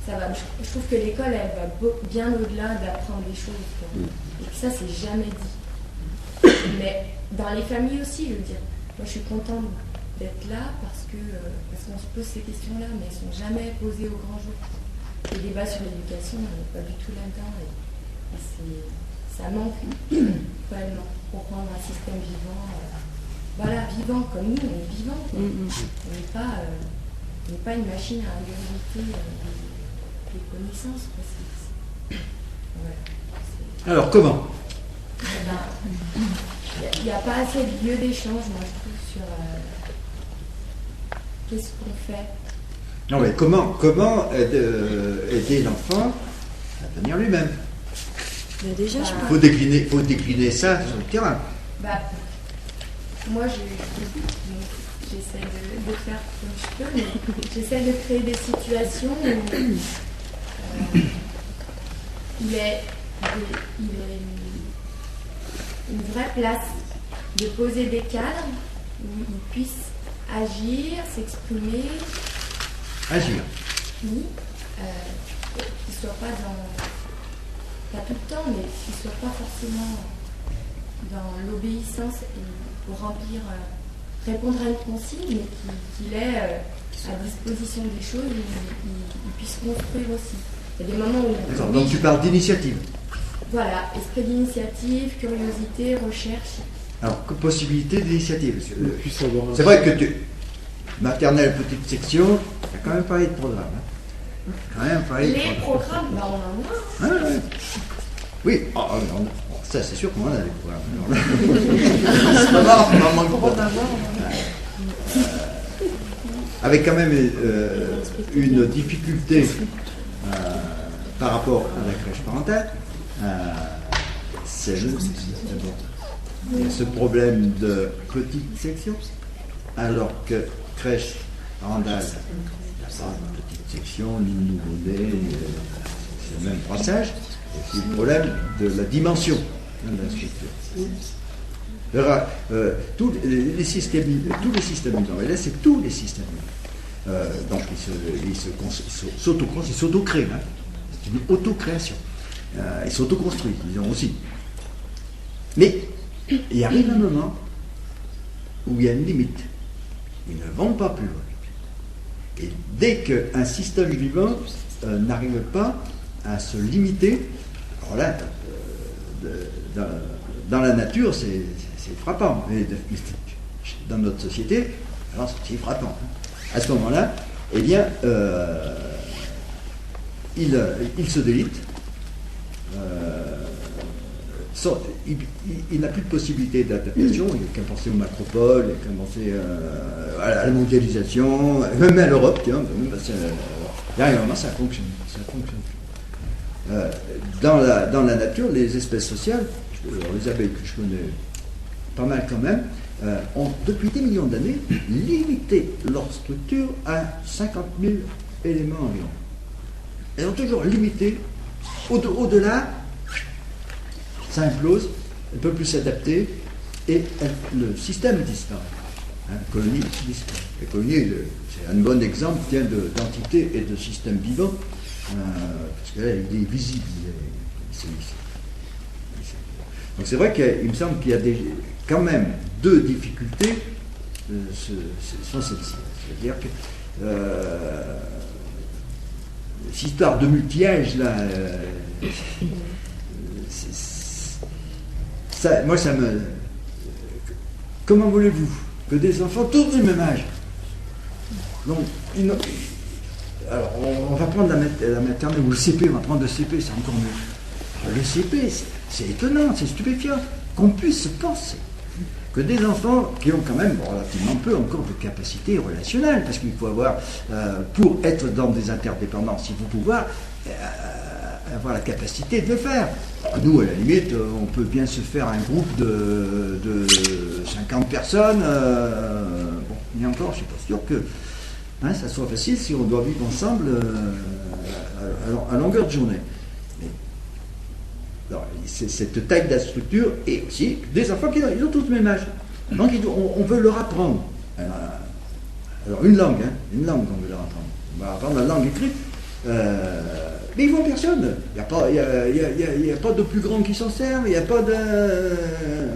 Ça va. Je trouve que l'école, elle va bien au-delà d'apprendre des choses, quoi. Et que ça, c'est jamais dit. Mais dans les familles aussi, je veux dire. Moi, je suis contente d'être là parce qu'on se pose ces questions-là, mais elles ne sont jamais posées au grand jour. Les débats sur l'éducation, on n'est pas du tout là-dedans. Et ça manque réellement pour prendre un système vivant. Voilà, vivant comme nous, on est vivant. On n'est pas une machine à ingurgiter des connaissances. Voilà. Alors, comment? Il n'y a pas assez de lieux d'échange, moi, je trouve, sur qu'est-ce qu'on fait. Non, mais comment aider l'enfant à devenir lui-même? Déjà, Il faut décliner ça sur le terrain. Moi, j'essaie de faire comme je peux, mais j'essaie de créer des situations où il est une vraie place de poser des cadres où il puisse agir, s'exprimer. Agir. Oui. Qu'il ne soit pas pas tout le temps, mais qu'il ne soit pas forcément dans l'obéissance pour remplir, répondre à une consigne, mais qu'il ait à disposition des choses et qu'il puisse construire aussi. Il y a des moments où... D'accord, donc tu parles d'initiative. Voilà, esprit d'initiative, curiosité, recherche. Alors, possibilité d'initiative. C'est vrai que maternelle, petite section, il y a quand même parlé de programme. Les programmes, on en a. Oui, ça c'est sûr qu'on en a des programmes. C'est pas grave, on en manque pas. Avec quand même une difficulté par rapport à la crèche parentale, c'est ce problème de petite section, alors que crèche parentale, il n'y a pas de petite section, ni de nouveau-né, c'est le même brassage. Et puis le problème de la dimension de la structure. Tous les systèmes vivants, et là c'est tous les systèmes vivants. Donc ils s'auto-créent, hein. C'est une auto-création. Ils s'auto-construisent, disons aussi. Mais il arrive un moment où il y a une limite. Ils ne vont pas plus loin. Et dès qu'un système vivant n'arrive pas à se limiter, alors là, dans la nature, c'est frappant. Mais dans notre société, alors c'est frappant. À ce moment-là, eh bien, il se délite. Il n'a plus de possibilité d'adaptation. Il n'y a qu'à penser aux macropoles, il n'y a qu'à penser à la mondialisation, même à l'Europe, tiens. Dernièrement, ça fonctionne. Dans la nature, les espèces sociales, les abeilles que je connais pas mal quand même, ont depuis des millions d'années limité leur structure à 50 000 éléments environ. Elles ont toujours limité. Au-delà, ça implose, elles ne peuvent plus s'adapter et le système disparaît. La colonie disparaît. La colonie, c'est un bon exemple d'entité et de système vivant, parce que là, il est visible. Donc c'est vrai qu'il me semble qu'il y a quand même deux difficultés, sont celles-ci. C'est-à-dire que cette histoire de multi-âge, là, moi ça me... Comment voulez-vous que des enfants tous du même âge? Donc, alors on va prendre la maternelle ou le CP, on va prendre le CP, c'est encore mieux. Le CP, c'est étonnant, c'est stupéfiant qu'on puisse penser que des enfants qui ont quand même relativement peu encore de capacité relationnelle, parce qu'il faut avoir, pour être dans des interdépendances, il faut pouvoir avoir la capacité de le faire. Nous, à la limite, on peut bien se faire un groupe de 50 personnes. Et encore, je ne suis pas sûr que ça soit facile si on doit vivre ensemble à longueur de journée. C'est cette taille de la structure et aussi des enfants qui ont tous le même âge. Donc on veut leur apprendre. Alors une langue on veut leur apprendre. On va apprendre la langue écrite. Mais ils vont personne. Il n'y a pas de plus grand qui s'en servent, il n'y a pas de...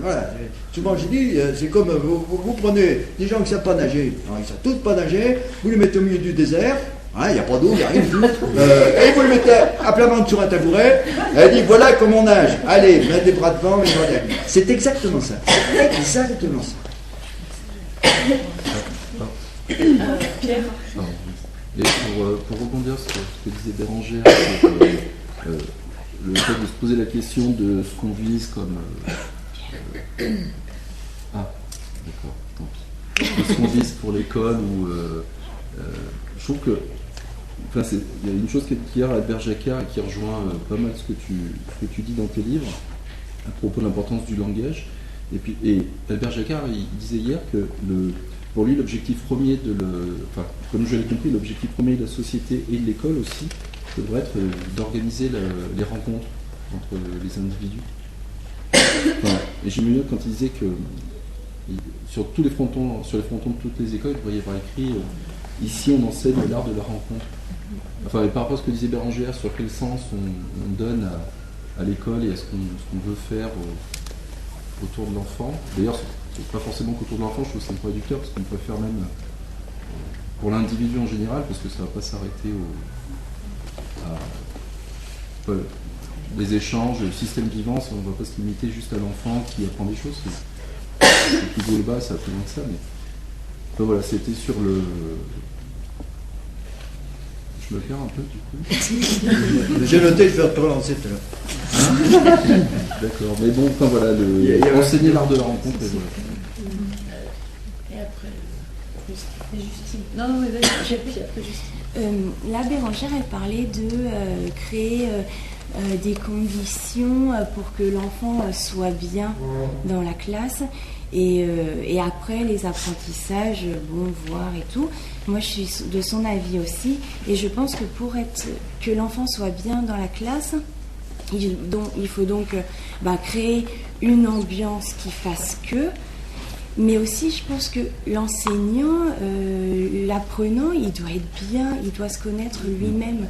Voilà. Souvent j'ai dit, c'est comme vous prenez des gens qui ne savent pas nager. Alors, ils ne savent tous pas nager, vous les mettez au milieu du désert, il n'y a pas d'eau, il n'y a rien du tout. Et vous le mettez à plat ventre sur un tabouret, elle dit voilà comment on nage. Allez, mettez des bras devant, et voilà. C'est exactement ça. Exactement ça. Pierre. Et pour rebondir sur ce que disait Bérangère, sur, le fait de se poser la question de ce qu'on vise comme... d'accord, tant pis. De ce qu'on vise pour l'école, ou... je trouve que... Enfin, il y a une chose qui est hier à Albert Jacquard et qui rejoint pas mal ce que tu dis dans tes livres, à propos de l'importance du langage. Et Albert Jacquard, il disait hier que pour lui, l'objectif premier comme je l'ai compris, l'objectif premier de la société et de l'école aussi devrait être d'organiser les rencontres entre les individus. Et j'aime mieux quand il disait que sur les frontons de toutes les écoles, il devrait y avoir écrit ici on enseigne l'art de la rencontre. Enfin, et par rapport à ce que disait Bérangère, sur quel sens on donne à l'école et à ce qu'on veut faire autour de l'enfant. D'ailleurs, c'est pas forcément qu'autour de l'enfant, je trouve que c'est un réducteur, parce qu'on peut faire même pour l'individu en général, parce que ça ne va pas s'arrêter les échanges, le système vivant, on ne va pas se limiter juste à l'enfant qui apprend des choses. C'est plus global, ça va plus loin que ça. Mais enfin, voilà, c'était sur le... Je me perds un peu du coup. J'ai noté, je vais te relancer tout à l'heure. D'accord, mais bon, enfin voilà, enseigner l'art de la rencontre. Et après, Justine. Non, mais vas-y, puis après Justine. La Bérangère, elle parlait de créer des conditions pour que l'enfant soit bien dans la classe. Et après, les apprentissages, voir et tout. Moi, je suis de son avis aussi. Et je pense que que l'enfant soit bien dans la classe, il faut donc créer une ambiance qui fasse que. Mais aussi, je pense que l'enseignant, l'apprenant, il doit être bien, il doit se connaître lui-même.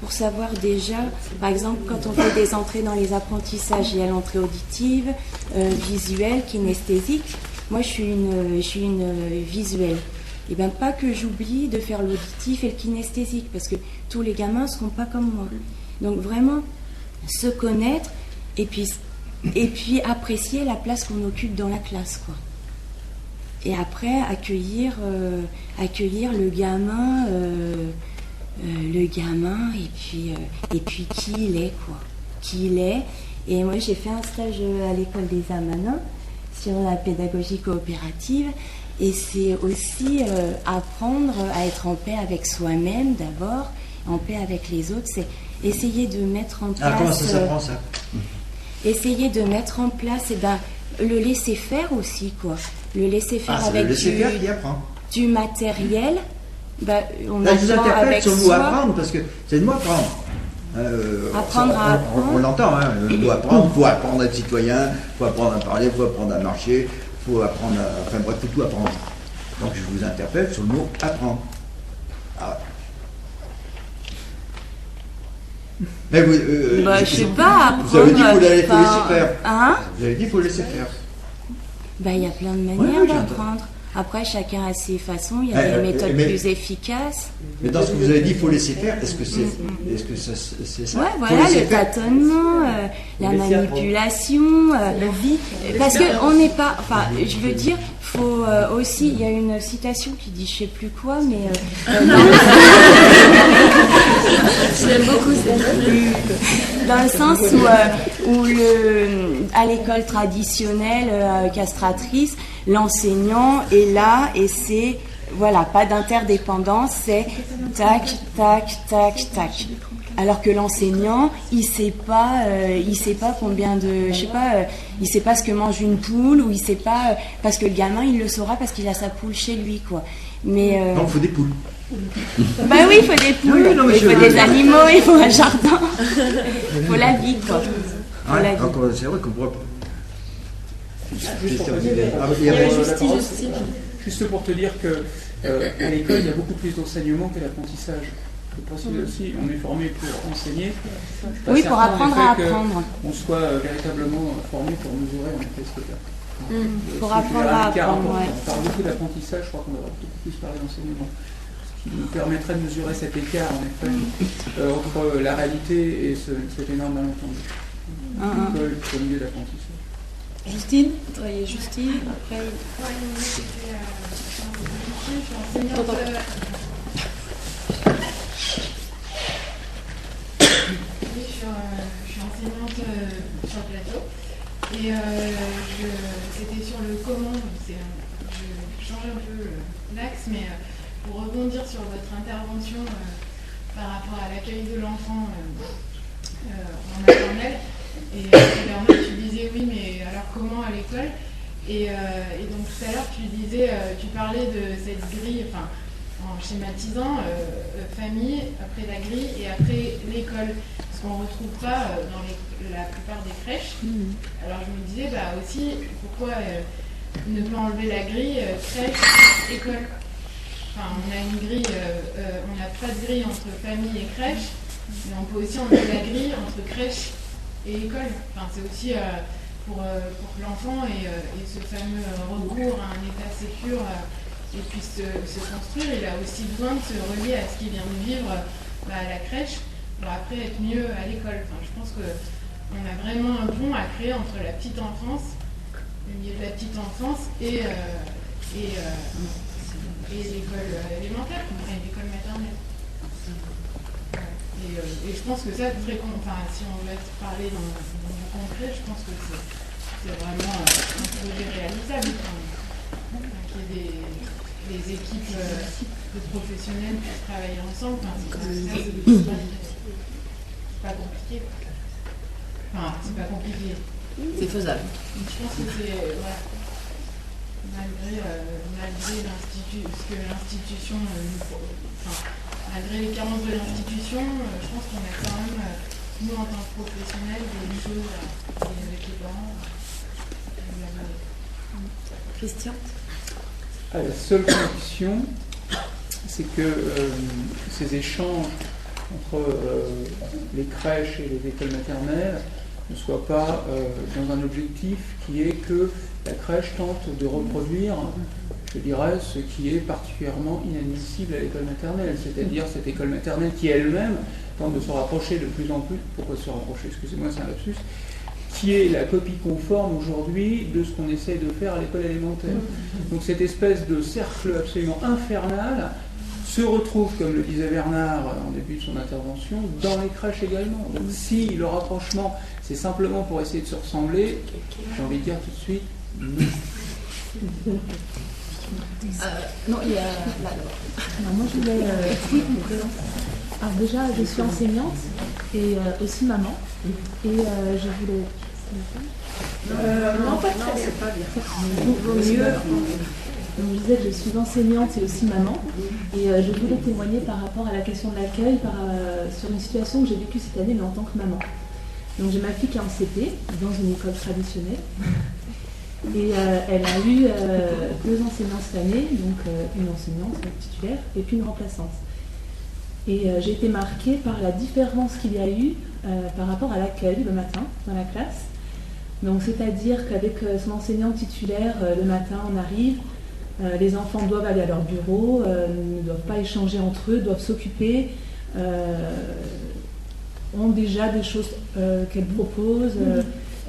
Pour savoir déjà, par exemple, quand on fait des entrées dans les apprentissages, il y a l'entrée auditive, visuelle, kinesthésique. Moi, je suis une visuelle. Et bien, pas que j'oublie de faire l'auditif et le kinesthésique, parce que tous les gamins ne seront pas comme moi. Donc, vraiment, se connaître et puis apprécier la place qu'on occupe dans la classe, quoi. Et après, accueillir le gamin... et puis qui il est, quoi. Qui il est. Et moi, j'ai fait un stage à l'école des Amanins sur la pédagogie coopérative. Et c'est aussi apprendre à être en paix avec soi-même d'abord, en paix avec les autres. C'est essayer de mettre en place... comment ça s'apprend, ça? Essayer de mettre en place le laisser faire aussi, quoi. Le laisser faire avec le laisser faire qui apprend. Du matériel. On là, je vous interpelle avec sur le mot apprendre, parce que c'est le mot apprendre. Apprendre à apprendre. On l'entend, le mot apprendre. Il faut apprendre à être citoyen, il faut apprendre à parler, il faut apprendre à marcher, il faut apprendre à... Enfin bref, il faut tout apprendre. Donc je vous interpelle sur le mot apprendre. Mais vous, je sais pas, apprendre... Vous avez dit qu'il faut laisser faire. Hein? Vous avez dit qu'il faut laisser faire. Il y a plein de manières d'apprendre. Après, chacun a ses façons, il y a des méthodes plus efficaces. Mais dans ce que vous avez dit, il faut laisser faire, est-ce que c'est ça? Ouais, voilà, le tâtonnement, la manipulation, parce qu'on n'est pas... Enfin, je veux dire, faut aussi... Il y a une citation qui dit, je sais plus quoi, mais... J'aime beaucoup cette... Dans le sens où à l'école traditionnelle, castratrice, l'enseignant est là et c'est, voilà, pas d'interdépendance, c'est tac, tac, tac, tac. Alors que l'enseignant, il sait pas combien de, je sais pas, il sait pas ce que mange une poule, ou il sait pas, parce que le gamin, il le saura parce qu'il a sa poule chez lui, quoi. Mais non, il faut des poules. Oui, il faut des poules, il faut des animaux, il faut un jardin, il faut la vie, quoi. C'est vrai qu'on pourrait... Juste pour te dire que à l'école, il y a beaucoup plus d'enseignement que d'apprentissage. faut préciser aussi, on est formé pour enseigner. Oui, pour apprendre à apprendre. On soit véritablement formé pour mesurer en effet ce que pour apprendre à apprendre, ouais. On parle beaucoup d'apprentissage, je crois qu'on va beaucoup plus parler d'enseignement. Ce qui nous permettrait de mesurer cet écart, en effet, entre la réalité et cet énorme malentendu. L'école, au milieu d'apprentissage. Justine, travailler Justine, après. Ouais, moi j'étais je suis enseignante. Oui, je suis enseignante sur le plateau. Et c'était sur le comment, je change un peu l'axe, mais pour rebondir sur votre intervention par rapport à l'accueil de l'enfant en maternelle. Et Bernard, tu disais oui, mais alors comment à l'école et donc tout à l'heure, tu parlais de cette grille, enfin, en schématisant, famille, après la grille et après l'école. Ce qu'on ne retrouve pas dans la plupart des crèches. Alors je me disais aussi, pourquoi ne pas enlever la grille crèche, école. Enfin, on a une grille, on n'a pas de grille entre famille et crèche, mais on peut aussi enlever la grille entre crèche et école. Enfin, c'est aussi pour que l'enfant ait ce fameux recours à un état sécure et puisse se construire. Il a aussi besoin de se relier à ce qu'il vient de vivre à la crèche pour après être mieux à l'école. Enfin, je pense qu'on a vraiment un pont à créer entre la petite enfance, le milieu de la petite enfance et l'école élémentaire, l'école maternelle. Et je pense que ça, si on veut parler dans le concret, je pense que c'est vraiment un projet réalisable. Qu'il y ait des équipes de professionnels qui travaillent ensemble, c'est pas compliqué. Enfin, c'est pas compliqué. C'est faisable. Je pense que c'est malgré l'institution, malgré les carences de l'institution, je pense qu'on a quand même, nous en tant que professionnels, des choses avec les parents. Christian ? La seule condition, c'est que ces échanges entre les crèches et les écoles maternelles ne soient pas dans un objectif qui est que la crèche tente de reproduire, je dirais, ce qui est particulièrement inadmissible à l'école maternelle, c'est-à-dire cette école maternelle qui elle-même tente de se rapprocher de plus en plus, pourquoi se rapprocher, excusez-moi c'est un lapsus, qui est la copie conforme aujourd'hui de ce qu'on essaye de faire à l'école élémentaire. Donc cette espèce de cercle absolument infernal se retrouve, comme le disait Bernard en début de son intervention, dans les crèches également. Donc si le rapprochement, c'est simplement pour essayer de se ressembler, j'ai envie de dire tout de suite, non. Non, il y a là. Alors, moi, je voulais me présenter. Alors déjà, je suis enseignante et aussi maman. Et je voulais... Non, pas très bien. C'est pas bien. Vaut mieux. Donc, je disais que je suis enseignante et aussi maman. Et je voulais témoigner par rapport à la question de l'accueil sur une situation que j'ai vécue cette année, mais en tant que maman. Donc j'ai ma fille qui est en CP, dans une école traditionnelle. Et elle a eu 2 enseignants cette année, donc une enseignante titulaire et puis une remplaçante. Et j'ai été marquée par la différence qu'il y a eu par rapport à l'accueil le matin dans la classe. Donc c'est-à-dire qu'avec son enseignant titulaire, le matin on arrive, les enfants doivent aller à leur bureau, ne doivent pas échanger entre eux, doivent s'occuper, ont déjà des choses qu'elle propose.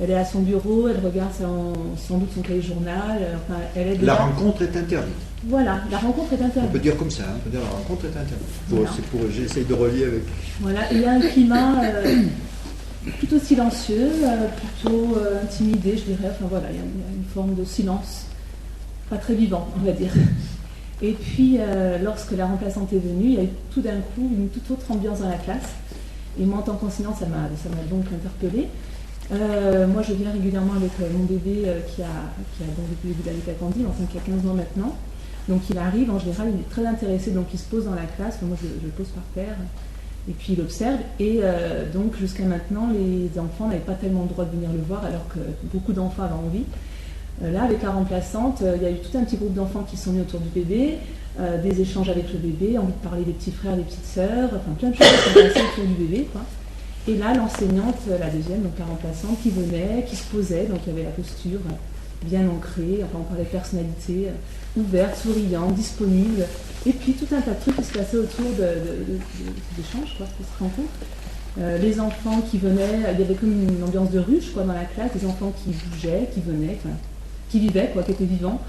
Elle est à son bureau, elle regarde sans doute son cahier journal. Enfin, elle est déjà... La rencontre est interdite. Voilà, la rencontre est interdite. On peut dire comme ça, on peut dire la rencontre est interdite. Voilà. J'essaye de relier avec... Voilà, il y a un climat plutôt silencieux, plutôt intimidé, je dirais. Enfin voilà, il y a une forme de silence, pas très vivant, on va dire. Et puis, lorsque la remplaçante est venue, il y a eu tout d'un coup une toute autre ambiance dans la classe. Et moi, en tant qu'enseignante, ça m'a donc interpellée. Moi, je viens régulièrement avec mon bébé qui a donc depuis le début d'année Candide, enfin qui a 15 ans maintenant. Donc il arrive, en général, il est très intéressé, donc il se pose dans la classe. Moi, je le pose par terre, et puis il observe. Et donc jusqu'à maintenant, les enfants n'avaient pas tellement le droit de venir le voir, alors que beaucoup d'enfants avaient envie. Là, avec la remplaçante, il y a eu tout un petit groupe d'enfants qui sont mis autour du bébé, des échanges avec le bébé, envie de parler des petits frères, des petites sœurs, enfin plein de choses qui sont passées autour du bébé, quoi. Et là, l'enseignante, la deuxième, donc la remplaçante, qui venait, qui se posait, donc il y avait la posture bien ancrée, enfin on parlait de personnalité ouverte, souriante, disponible, et puis tout un tas de trucs qui se passaient autour d'échanges, quoi, de se rencontres. Les enfants qui venaient, il y avait comme une ambiance de ruche, quoi, dans la classe, des enfants qui bougeaient, qui venaient, enfin, qui vivaient, quoi, qui étaient vivants.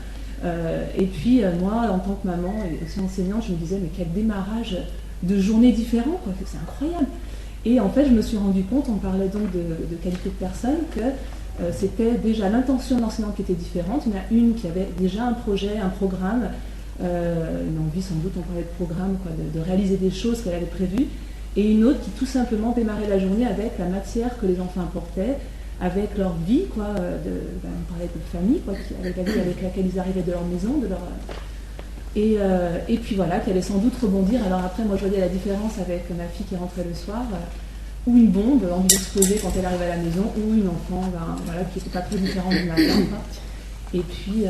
Et puis moi, en tant que maman et aussi enseignante, je me disais, mais quel démarrage de journée différent, quoi, c'est incroyable. Et en fait, je me suis rendu compte, on parlait donc de qualité de personne, que c'était déjà l'intention de l'enseignante qui était différente. Il y en a une qui avait déjà un projet, un programme, une envie sans doute, on parlait de programme, quoi, de réaliser des choses qu'elle avait prévues, et une autre qui tout simplement démarrait la journée avec la matière que les enfants apportaient, avec leur vie, quoi, on parlait de famille, quoi, avec la vie avec laquelle ils arrivaient de leur maison, de leur... Et puis voilà, qui allait sans doute rebondir. Alors après, moi je voyais la différence avec ma fille qui rentrait le soir, ou une bombe, envie d'exploser quand elle arrive à la maison, ou une enfant voilà, qui n'était pas très différente du matin. Quoi. Et puis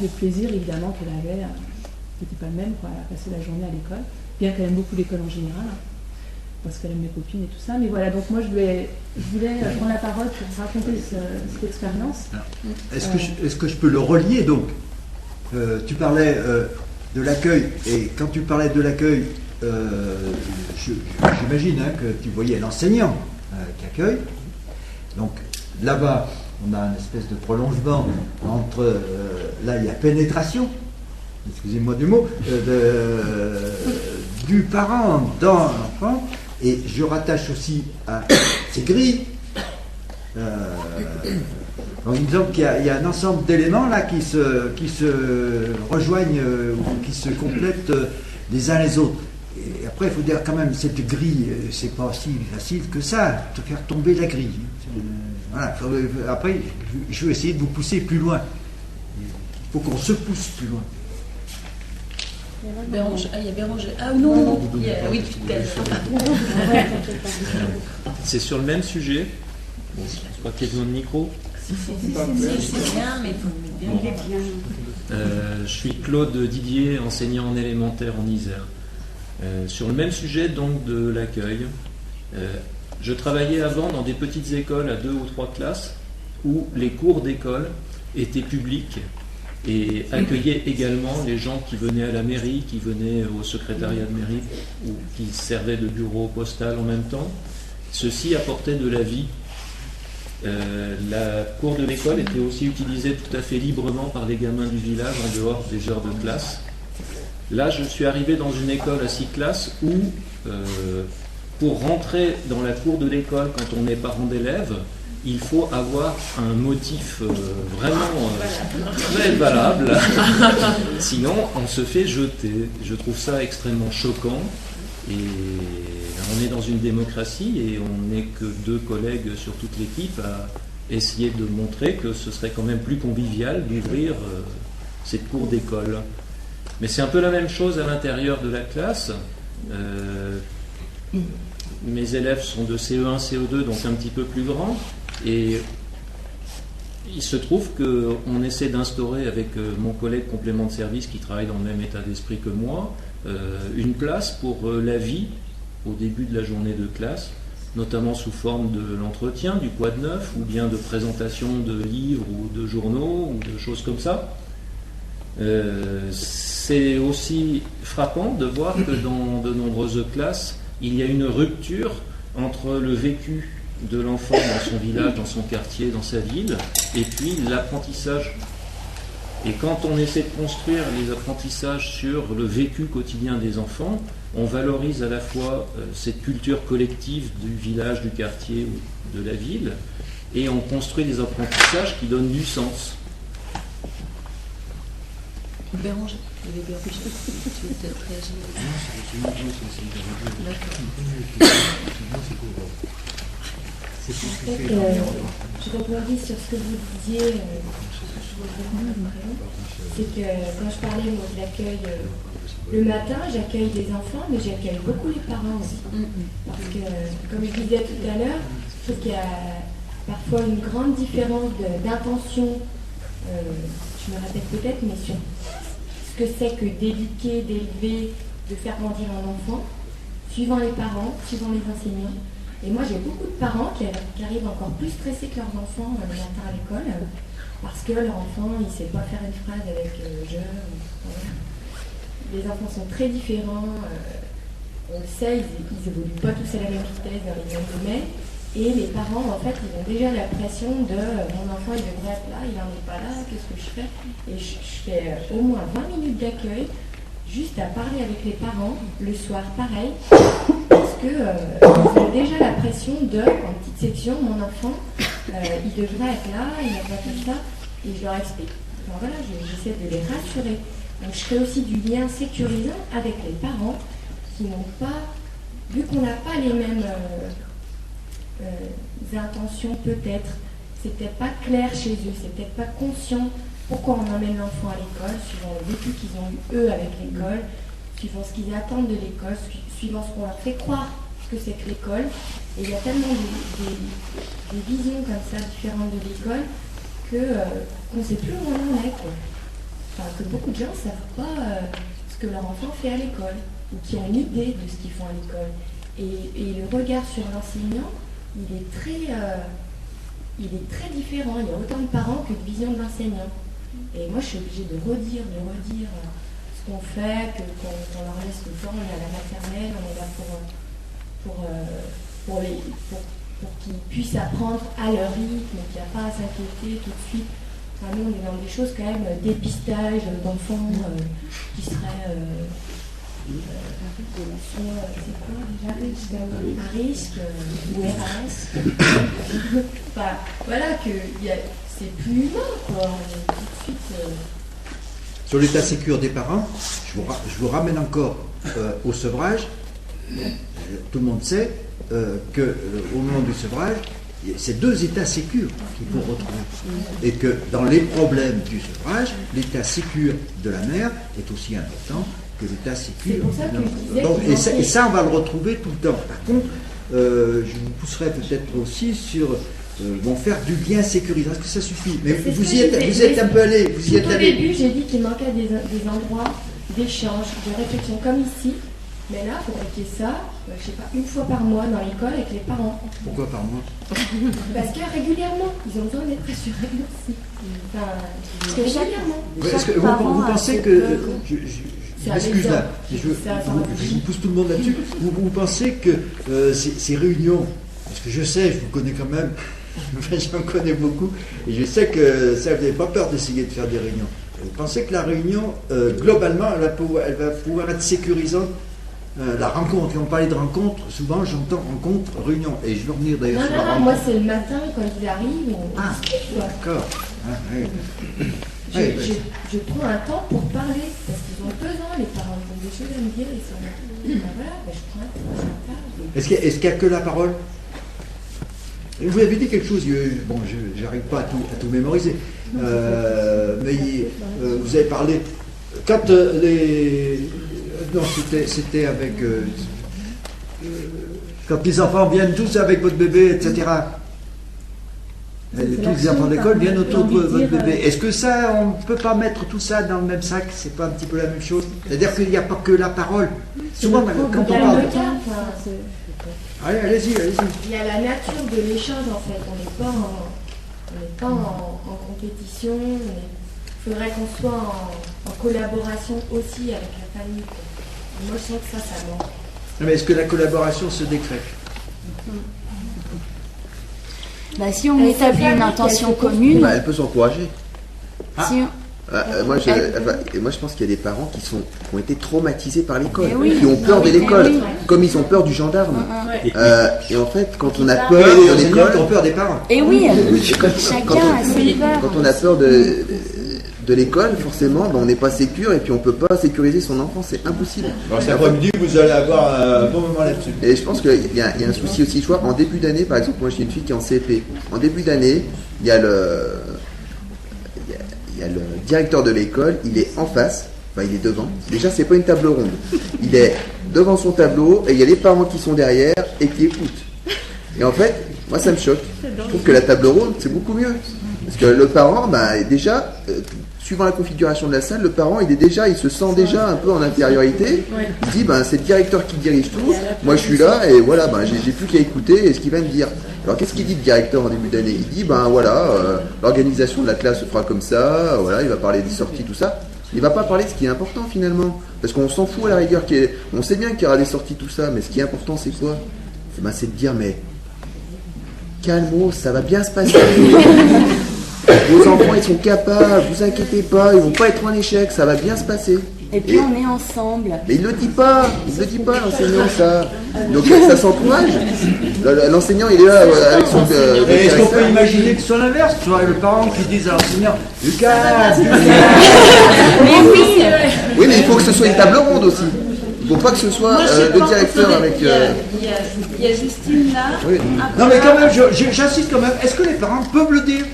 le plaisir évidemment qu'elle avait, qui n'était pas le même, quoi, à passer la journée à l'école, bien qu'elle aime beaucoup l'école en général, parce qu'elle aime mes copines et tout ça. Mais voilà, donc moi je voulais prendre la parole pour raconter cette expérience. Est-ce que je peux le relier donc tu parlais de l'accueil, et quand tu parlais de l'accueil, j'imagine que tu voyais l'enseignant qui accueille. Donc là-bas, on a une espèce de prolongement entre, là il y a pénétration, excusez-moi du mot, du parent dans l'enfant, et je rattache aussi à ces grilles. Donc il me semble qu'il y a un ensemble d'éléments là qui se rejoignent ou qui se complètent les uns les autres. Et après, il faut dire quand même, cette grille, c'est pas aussi facile que ça, de faire tomber la grille. Voilà. Après, je vais essayer de vous pousser plus loin. Il faut qu'on se pousse plus loin. Bérangère. Ah, il y a Bérangère. Ah non, oui, c'est sur le même sujet. Bon, je pense pas qu'il y ait besoin de micro. C'est bien, mais il faut bien. Je suis Claude Didier, enseignant en élémentaire en Isère. Sur le même sujet donc de l'accueil, je travaillais avant dans des petites écoles à 2 ou 3 classes où les cours d'école étaient publics et accueillaient également les gens qui venaient à la mairie, qui venaient au secrétariat de mairie ou qui servaient de bureau postal en même temps. Ceci apportait de la vie. La cour de l'école était aussi utilisée tout à fait librement par les gamins du village en dehors des heures de classe. Là, je suis arrivé dans une école à 6 classes où, pour rentrer dans la cour de l'école quand on est parent d'élèves, il faut avoir un motif vraiment très valable. Sinon, on se fait jeter. Je trouve ça extrêmement choquant. Et on est dans une démocratie et on n'est que 2 collègues sur toute l'équipe à essayer de montrer que ce serait quand même plus convivial d'ouvrir cette cour d'école. Mais c'est un peu la même chose à l'intérieur de la classe. Mes élèves sont de CE1, CE2, donc un petit peu plus grands. Et il se trouve qu'on essaie d'instaurer avec mon collègue complément de service qui travaille dans le même état d'esprit que moi, une place pour la vie au début de la journée de classe, notamment sous forme de l'entretien, du quoi de neuf, ou bien de présentation de livres ou de journaux, ou de choses comme ça. C'est aussi frappant de voir que dans de nombreuses classes, il y a une rupture entre le vécu de l'enfant dans son village, dans son quartier, dans sa ville, et puis l'apprentissage. Et quand on essaie de construire les apprentissages sur le vécu quotidien des enfants, on valorise à la fois cette culture collective du village, du quartier ou de la ville, et on construit des apprentissages qui donnent du sens. Bérangère, il y avait Bérangère. Tu veux peut-être réagir? Je rebondis sur ce que vous disiez, c'est que quand je parlais moi, de l'accueil le matin, j'accueille les enfants, mais j'accueille beaucoup les parents aussi. Parce que, comme je disais tout à l'heure, je trouve qu'il y a parfois une grande différence d'intention je me répète peut-être, mais sur ce que c'est que d'éduquer, d'élever, de faire grandir un enfant, suivant les parents, suivant les enseignants. Et moi, j'ai beaucoup de parents qui arrivent encore plus stressés que leurs enfants le matin à l'école, parce que leur enfant, il ne sait pas faire une phrase avec je. Voilà. Les enfants sont très différents, on le sait, ils n'évoluent pas tous à la même vitesse dans les mêmes domaines. Et les parents, en fait, ils ont déjà la pression de mon enfant, il devrait être là, il n'en est pas là, qu'est-ce que je fais? Et je fais au moins 20 minutes d'accueil, juste à parler avec les parents, le soir, pareil, parce que ils ont déjà la pression de, en petite section, mon enfant, il devrait être là, il n'a pas fait ça, et je leur explique. Enfin, voilà, j'essaie de les rassurer. Donc je fais aussi du lien sécurisant avec les parents qui n'ont pas, vu qu'on n'a pas les mêmes intentions peut-être, c'est peut-être pas clair chez eux, c'est peut-être pas conscient pourquoi on emmène l'enfant à l'école, suivant le vécu qu'ils ont eu eux avec l'école, suivant ce qu'ils attendent de l'école, suivant ce qu'on leur fait croire que c'est que l'école. Et il y a tellement des visions comme ça différentes de l'école qu'on ne sait plus où on en est, quoi. Enfin, que beaucoup de gens ne savent pas ce que leur enfant fait à l'école, ou qui ont une idée de ce qu'ils font à l'école. Et le regard sur l'enseignant, il est très différent. Il y a autant de parents que de vision de l'enseignant. Et moi, je suis obligée de redire ce qu'on fait, qu'on leur laisse le temps. On est à la maternelle, on est là pour qu'ils puissent apprendre à leur rythme, qu'il n'y a pas à s'inquiéter tout de suite. Enfin, nous, on est dans des choses quand même, dépistage d'enfants qui seraient à risque ou RAS. Enfin, voilà, c'est plus humain, quoi. Tout de suite, Sur l'état sécure des parents, je vous ramène encore au sevrage. Tout le monde sait qu'au moment du sevrage, c'est deux états sécures qu'il faut retrouver. Et que dans les problèmes du sevrage, l'état sécure de la mère est aussi important que l'état sécure de l'enfant. Et ça, on va le retrouver tout le temps. Par contre, je vous pousserai peut-être aussi sur faire du lien sécurisant. Est-ce que ça suffit? Mais vous y êtes un peu allé. Vous y êtes allé. Au début, j'ai dit qu'il manquait des endroits d'échange, de réflexion, comme ici. Mais là, il faudrait qu'il y ait ça, je ne sais pas, une fois par mois dans l'école avec les parents. Pourquoi par mois? Parce que régulièrement, ils ont besoin d'être rassurés aussi. Enfin, régulièrement. Est-ce que vous pensez que... Je m'excuse là, je vous pousse tout le monde là-dessus. Vous pensez que ces réunions, parce que je sais, je vous connais quand même, j'en connais beaucoup, et je sais que ça, vous n'avez pas peur d'essayer de faire des réunions. Vous pensez que la réunion, globalement, elle va pouvoir être sécurisante? La rencontre, quand on parlait de rencontre, souvent j'entends rencontre, réunion, et je veux revenir d'ailleurs sur la rencontre. Moi c'est le matin quand ils arrivent, on discute, quoi. D'accord. Je prends un temps pour parler, parce qu'ils ont besoin, les parents, ils ont des choses à me dire, ils sont voilà, je prends un temps, je parle. Est-ce qu'il n'y a que la parole? Vous avez dit quelque chose, bon, je n'arrive pas à tout mémoriser, mais vous avez parlé, quand non, c'était avec... quand les enfants viennent tous avec votre bébé, etc. Tous les enfants d'école viennent autour de votre bébé. Est-ce que ça, on ne peut pas mettre tout ça dans le même sac? C'est pas un petit peu la même chose? C'est-à-dire qu'il n'y a pas que la parole. Souvent, quand on parle... Allez-y. Il y a la nature de l'échange, en fait. On n'est pas en compétition. Il faudrait qu'on soit en collaboration aussi avec la famille. Moi, je sens que ça manque. Mais est-ce que la collaboration se décrète? Si on établit une intention commune... elle peut s'encourager. Si moi, je pense qu'il y a des parents qui ont été traumatisés par l'école, oui. qui ont peur de l'école, comme ils ont peur du gendarme. Et en fait, quand on a peur de l'école... Ils ont peur des parents. Et oui, chacun a ses peurs. Quand on a peur de l'école, forcément, on n'est pas sécure et puis on ne peut pas sécuriser son enfant, c'est impossible. Alors, cet après-midi, vous allez avoir un bon moment là-dessus. Et je pense qu'il y a un souci aussi, je vois, en début d'année, par exemple, moi j'ai une fille qui est en CP. En début d'année, il y a le directeur de l'école, il est en face, enfin il est devant. Déjà, c'est pas une table ronde. Il est devant son tableau et il y a les parents qui sont derrière et qui écoutent. Et en fait, moi ça me choque. Je trouve que la table ronde, c'est beaucoup mieux. Parce que le parent, déjà, suivant la configuration de la salle, le parent, il se sent déjà un peu en intériorité. Il se dit, c'est le directeur qui dirige tout. Moi, je suis là et voilà, j'ai plus qu'à écouter ce qu'il va me dire. Alors, qu'est-ce qu'il dit le directeur en début d'année? Il dit, l'organisation de la classe se fera comme ça. Voilà, il va parler des sorties, tout ça. Il va pas parler de ce qui est important finalement, parce qu'on s'en fout à la rigueur. On sait bien qu'il y aura des sorties, tout ça, mais ce qui est important, c'est quoi? C'est de dire, mais calmos, ça va bien se passer. Vos enfants, ils sont capables, vous inquiétez pas, ils vont pas être en échec, ça va bien se passer. Et puis on est ensemble. Mais il le dit pas, l'enseignant, ça. Donc ça s'encourage. L'enseignant, il est là avec son. Est-ce qu'on peut imaginer que ce soit l'inverse? Soit le parent qui dise à l'enseignant, Lucas, Mais oui. Oui, mais il faut que ce soit une table ronde aussi. Il ne faut pas que ce soit le directeur avec. Il y a Justine là. Oui. Non, mais quand même, j'insiste quand même. Est-ce que les parents peuvent le dire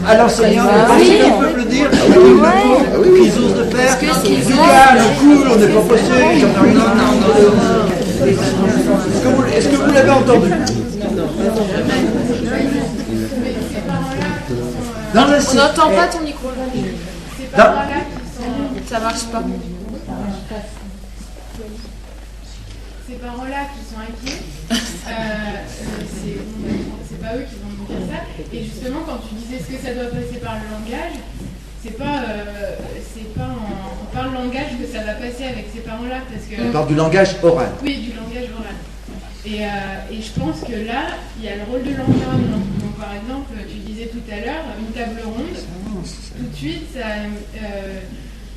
à l'enseignant? Ils peuvent le dire. Qu'ils osent le faire. Lucas, le cool, on n'est pas posté. J'en ai rien. Est-ce que vous l'avez entendu? On n'entend pas ton micro. Ces parents-là ça marche pas. Ces parents-là qui sont inquiets, c'est pas eux qui vont nous dire ça. Et justement, quand tu disais ce que ça doit passer par le langage, c'est pas par le langage que ça va passer avec ces parents-là, parce que. On parle du langage oral. Oui, du langage oral. Et je pense que là, il y a le rôle de l'environnement. Donc, par exemple, tu disais tout à l'heure, une table ronde, tout de suite,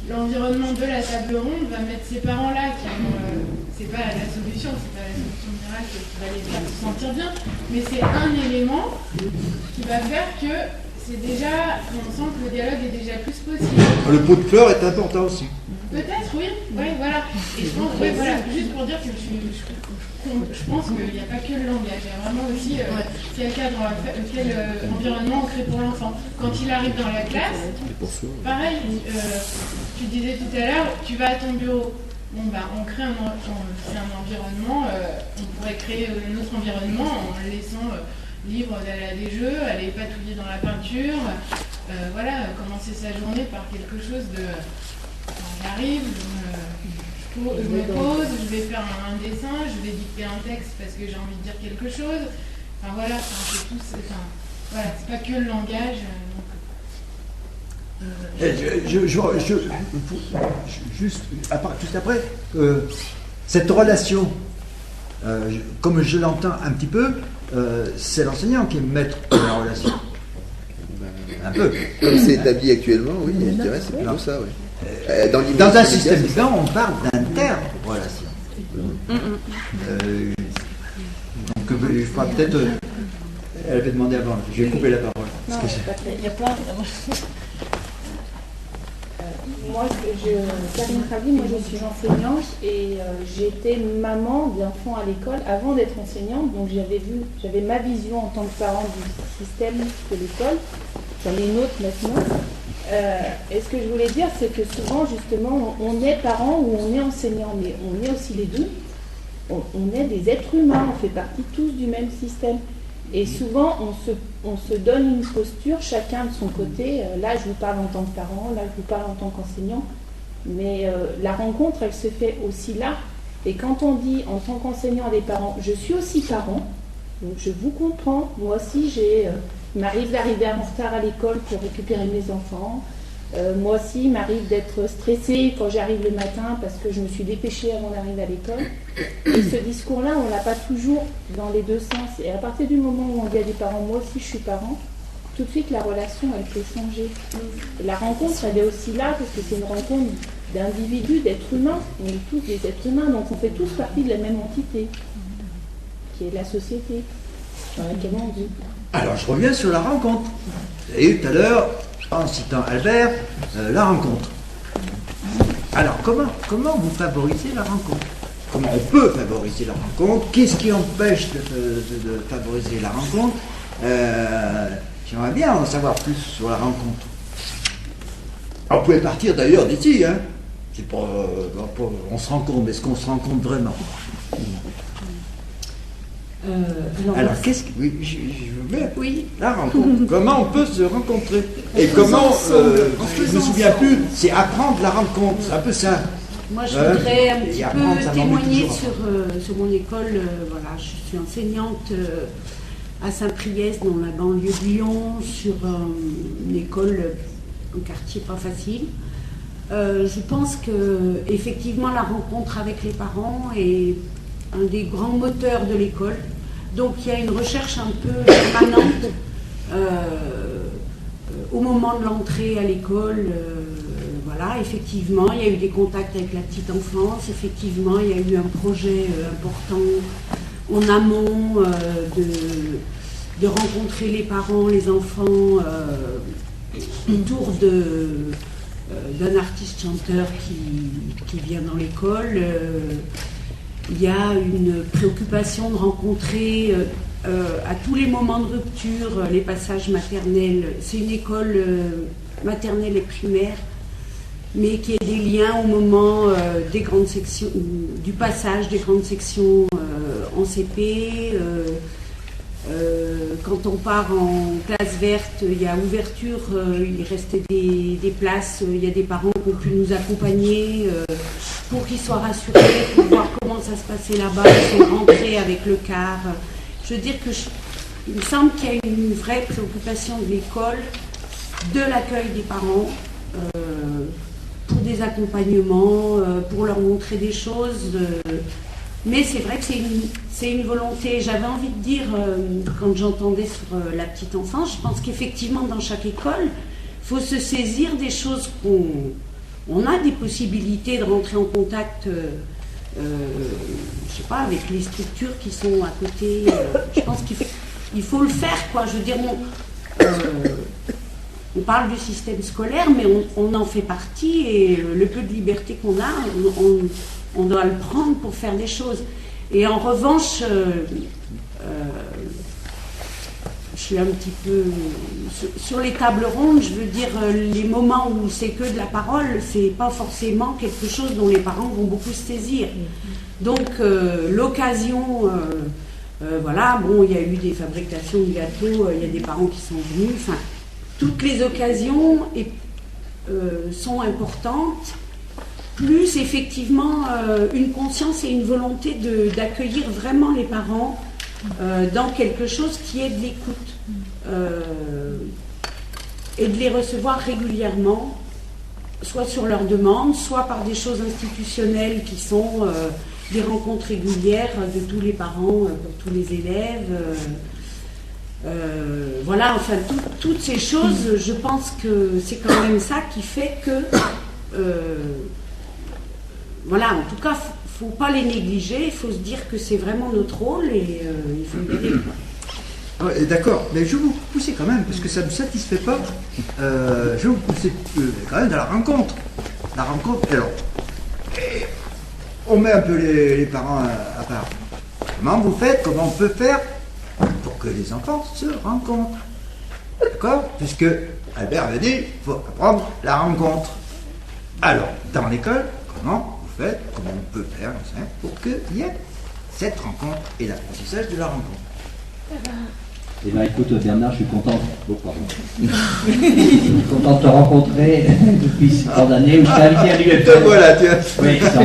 l'environnement de la table ronde va mettre ces parents-là qui vont. C'est pas la solution, c'est pas la solution miracle qui va les faire se sentir bien, mais c'est un élément qui va faire que c'est déjà. On sent que le dialogue est déjà plus possible. Le pot de fleurs est important aussi. Peut-être, oui, voilà. Et je pense, voilà, juste pour dire que je pense qu'il n'y a pas que le langage, il y a vraiment aussi quel cadre, quel environnement on crée pour l'enfant. Quand il arrive dans la classe, pareil, tu disais tout à l'heure, tu vas à ton bureau. Bon, on crée un environnement, on pourrait créer notre environnement en le laissant libre d'aller à des jeux, aller patouiller dans la peinture, commencer sa journée par quelque chose de. J'arrive, je me pose, je vais faire un dessin, je vais dicter un texte parce que j'ai envie de dire quelque chose. Enfin voilà, c'est tout. C'est pas que le langage. Juste après, cette relation, comme je l'entends un petit peu, c'est l'enseignant qui est maître de la relation. Un peu. Comme c'est établi actuellement, oui, je dirais c'est plutôt ça, oui. Dans un système vivant, on parle d'inter-relation. Donc, je crois peut-être. Elle avait demandé avant, je vais couper la parole. Non, il n'y a pas. Moi, Karine Ravi, moi je suis enseignante et j'étais maman d'enfants à l'école avant d'être enseignante, donc j'avais ma vision en tant que parent du système de l'école, j'en ai une autre maintenant. Et ce que je voulais dire, c'est que souvent, justement, on est parent ou on est enseignant, mais on est aussi les deux. On est des êtres humains, on fait partie tous du même système. Et souvent, on se donne une posture, chacun de son côté. Là, je vous parle en tant que parent, là, je vous parle en tant qu'enseignant. Mais la rencontre, elle se fait aussi là. Et quand on dit, en tant qu'enseignant à des parents, je suis aussi parent, donc je vous comprends, moi aussi, il m'arrive d'arriver en retard à l'école pour récupérer mes enfants. Moi aussi, il m'arrive d'être stressée quand j'arrive le matin parce que je me suis dépêchée avant d'arriver à l'école. Et ce discours-là, on ne l'a pas toujours dans les deux sens. Et à partir du moment où on dit à des parents, moi aussi je suis parent, tout de suite la relation, elle peut changer. Et la rencontre, elle est aussi là parce que c'est une rencontre d'individus, d'êtres humains. On est tous des êtres humains, donc on fait tous partie de la même entité, qui est la société dans laquelle on vit. Alors, je reviens sur la rencontre. Vous avez eu tout à l'heure, en citant Albert, la rencontre. Alors, comment vous favorisez la rencontre? Comment on peut favoriser la rencontre? Qu'est-ce qui empêche de favoriser la rencontre? J'aimerais bien en savoir plus sur la rencontre. Alors, vous pouvez partir d'ailleurs d'ici, hein. C'est pas, on se rencontre, mais est-ce qu'on se rencontre vraiment? Alors, qu'est-ce que. Oui, je veux bien. Oui. La rencontre. Comment on peut se rencontrer? Et comment. Je me souviens plus, c'est apprendre la rencontre, c'est un peu ça. Moi, je voudrais un petit peu témoigner sur mon école. Voilà, je suis enseignante à Saint-Priest, dans la banlieue de Lyon, sur une école, un quartier pas facile. Je pense que effectivement la rencontre avec les parents est un des grands moteurs de l'école. Donc il y a une recherche un peu permanente au moment de l'entrée à l'école. Voilà, effectivement, il y a eu des contacts avec la petite enfance. Effectivement, il y a eu un projet important en amont de rencontrer les parents, les enfants autour d'un artiste chanteur qui vient dans l'école. Il y a une préoccupation de rencontrer à tous les moments de rupture les passages maternels. C'est une école maternelle et primaire, mais qui a des liens au moment des grandes sections, du passage des grandes sections en CP. Quand on part en classe verte, il y a ouverture, il restait des places, il y a des parents qui ont pu nous accompagner pour qu'ils soient rassurés, pour voir comment ça se passait là-bas, ils sont rentrés avec le car. Je veux dire il me semble qu'il y a une vraie préoccupation de l'école, de l'accueil des parents, pour des accompagnements, pour leur montrer des choses. Mais c'est vrai que c'est une volonté. J'avais envie de dire, quand j'entendais sur la petite enfance, je pense qu'effectivement, dans chaque école, il faut se saisir des choses on a des possibilités de rentrer en contact, je sais pas, avec les structures qui sont à côté. Je pense qu'il faut le faire, quoi. Je veux dire, on parle du système scolaire, mais on en fait partie, et le peu de liberté qu'on a, on doit le prendre pour faire des choses. Et en revanche, je suis un petit peu sur les tables rondes, je veux dire, les moments où c'est que de la parole, c'est pas forcément quelque chose dont les parents vont beaucoup se saisir. Donc l'occasion, voilà, bon, il y a eu des fabrications de gâteaux, il y a des parents qui sont venus, enfin, toutes les occasions sont importantes. Plus effectivement une conscience et une volonté d'accueillir vraiment les parents dans quelque chose qui est de l'écoute et de les recevoir régulièrement, soit sur leur demande, soit par des choses institutionnelles qui sont des rencontres régulières de tous les parents pour tous les élèves. Voilà, enfin toutes ces choses, je pense que c'est quand même ça qui fait que voilà, en tout cas, il ne faut pas les négliger, il faut se dire que c'est vraiment notre rôle et il faut y aller. Ouais, d'accord, mais je vais vous pousser quand même, parce que ça ne me satisfait pas. Je vais vous pousser quand même dans la rencontre. La rencontre, alors, on met un peu les parents à part. Comment vous faites, comment on peut faire pour que les enfants se rencontrent? D'accord? Puisque Albert avait dit, il faut apprendre la rencontre. Alors, dans l'école, comment on peut faire pour qu'il y ait cette rencontre et l'apprentissage de la rencontre? Eh bien, écoute, Bernard, je suis content. Je suis content de te rencontrer depuis tant d'années où je t'ai invité à l'UFM. Voilà, tu vois. Oui, c'est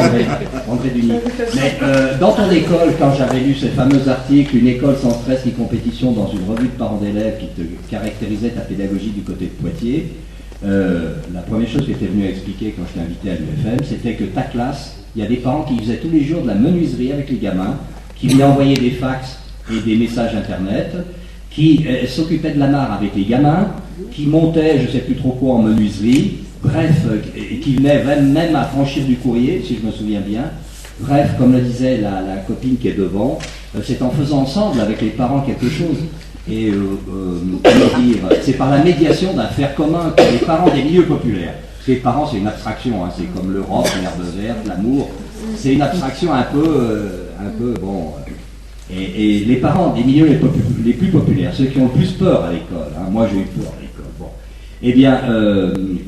André Duny. Mais dans ton école, quand j'avais lu ces fameux articles, une école sans stress ni compétition dans une revue de parents d'élèves qui te caractérisait ta pédagogie du côté de Poitiers, la première chose que tu es venu expliquer quand je t'ai invité à l'UFM, c'était que ta classe, il y a des parents qui faisaient tous les jours de la menuiserie avec les gamins, qui venaient envoyer des fax et des messages internet, qui s'occupaient de la mare avec les gamins, qui montaient je ne sais plus trop quoi en menuiserie, bref, qui venaient même à franchir du courrier, si je me souviens bien. Bref, comme le disait la copine qui est devant, c'est en faisant ensemble avec les parents quelque chose. Et comment dire, c'est par la médiation d'un faire commun que les parents des milieux populaires. Parce que les parents, c'est une abstraction, hein, c'est comme l'Europe, l'herbe verte, l'amour. C'est une abstraction un peu bon. Et les parents des milieux les plus populaires, ceux qui ont le plus peur à l'école, hein, moi j'ai eu peur à l'école, bon, eh bien,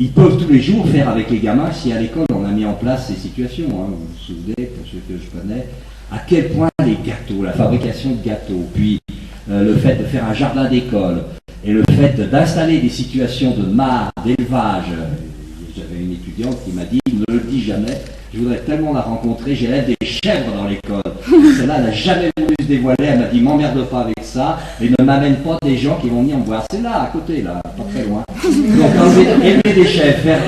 ils peuvent tous les jours faire avec les gamins, si à l'école on a mis en place ces situations, hein, vous vous souvenez, pour ceux que je connais, à quel point les de gâteaux, la fabrication de gâteaux, puis le fait de faire un jardin d'école, et le fait d'installer des situations de mares, d'élevage. J'avais une étudiante qui m'a dit, ne le dis jamais, je voudrais tellement la rencontrer, j'élève des chèvres dans l'école. Celle-là, elle n'a jamais voulu se dévoiler, elle m'a dit, m'emmerde pas avec ça, et ne m'amène pas des gens qui vont venir me voir. C'est là, à côté, là, pas très loin. Donc, élever des chèvres, faire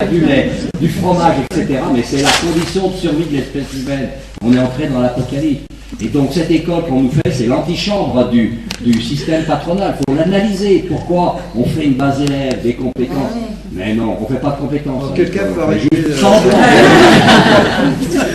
du lait, du fromage, etc., mais c'est la condition de survie de l'espèce humaine. On est entré dans l'apocalypse. Et donc cette école qu'on nous fait, c'est l'antichambre du système patronal. Il faut l'analyser. Pourquoi on fait une base élève, des compétences? Mais non, on ne fait pas de compétences. Quelqu'un peut arrêter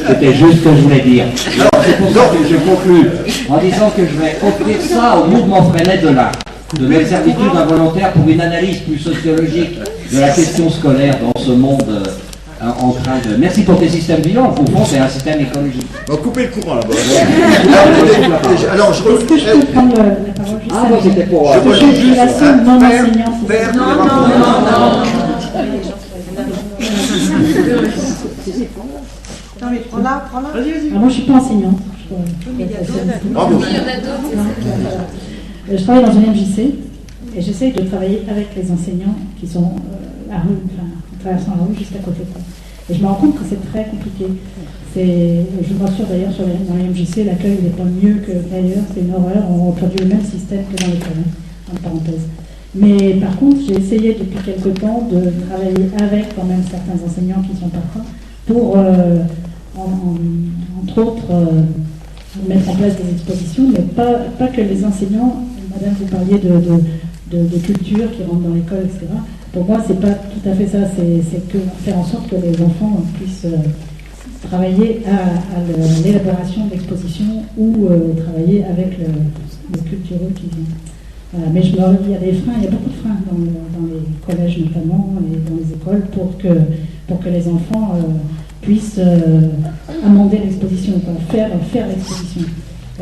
C'était juste ce que je voulais dire. Alors c'est pour ça que je conclue en disant que je vais offrir ça au mouvement Freinet de notre servitude involontaire pour une analyse plus sociologique de la question scolaire dans ce monde en train de... Merci pour tes systèmes vivants. Au fond, c'est un système écologique. On va couper le courant là-bas. Alors, je peux prendre la parole juste bon, c'était pour... Je suis la seule non enseignante. Non, mais prends-la. Moi, je ne suis pas enseignante. Bravo. Je travaille dans une MJC et j'essaye de travailler avec les enseignants qui sont à rue, en traversant la rue juste à côté de moi. Et je me rends compte que c'est très compliqué. Je vous rassure d'ailleurs, dans les MJC, l'accueil n'est pas mieux que d'ailleurs, c'est une horreur. On reproduit le même système que dans l'école, en parenthèse. Mais par contre, j'ai essayé depuis quelque temps de travailler avec quand même certains enseignants qui sont parfois pour, entre autres, mettre en place des expositions, mais pas que les enseignants. Madame, vous parliez de culture qui rentre dans l'école, etc. Pour moi, c'est pas tout à fait ça. C'est que faire en sorte que les enfants puissent travailler à l'élaboration d'expositions ou travailler avec le cultureux qui vient. Mais il y a des freins, il y a beaucoup de freins dans les collèges notamment et dans les écoles pour que les enfants puissent amender l'exposition, faire l'exposition.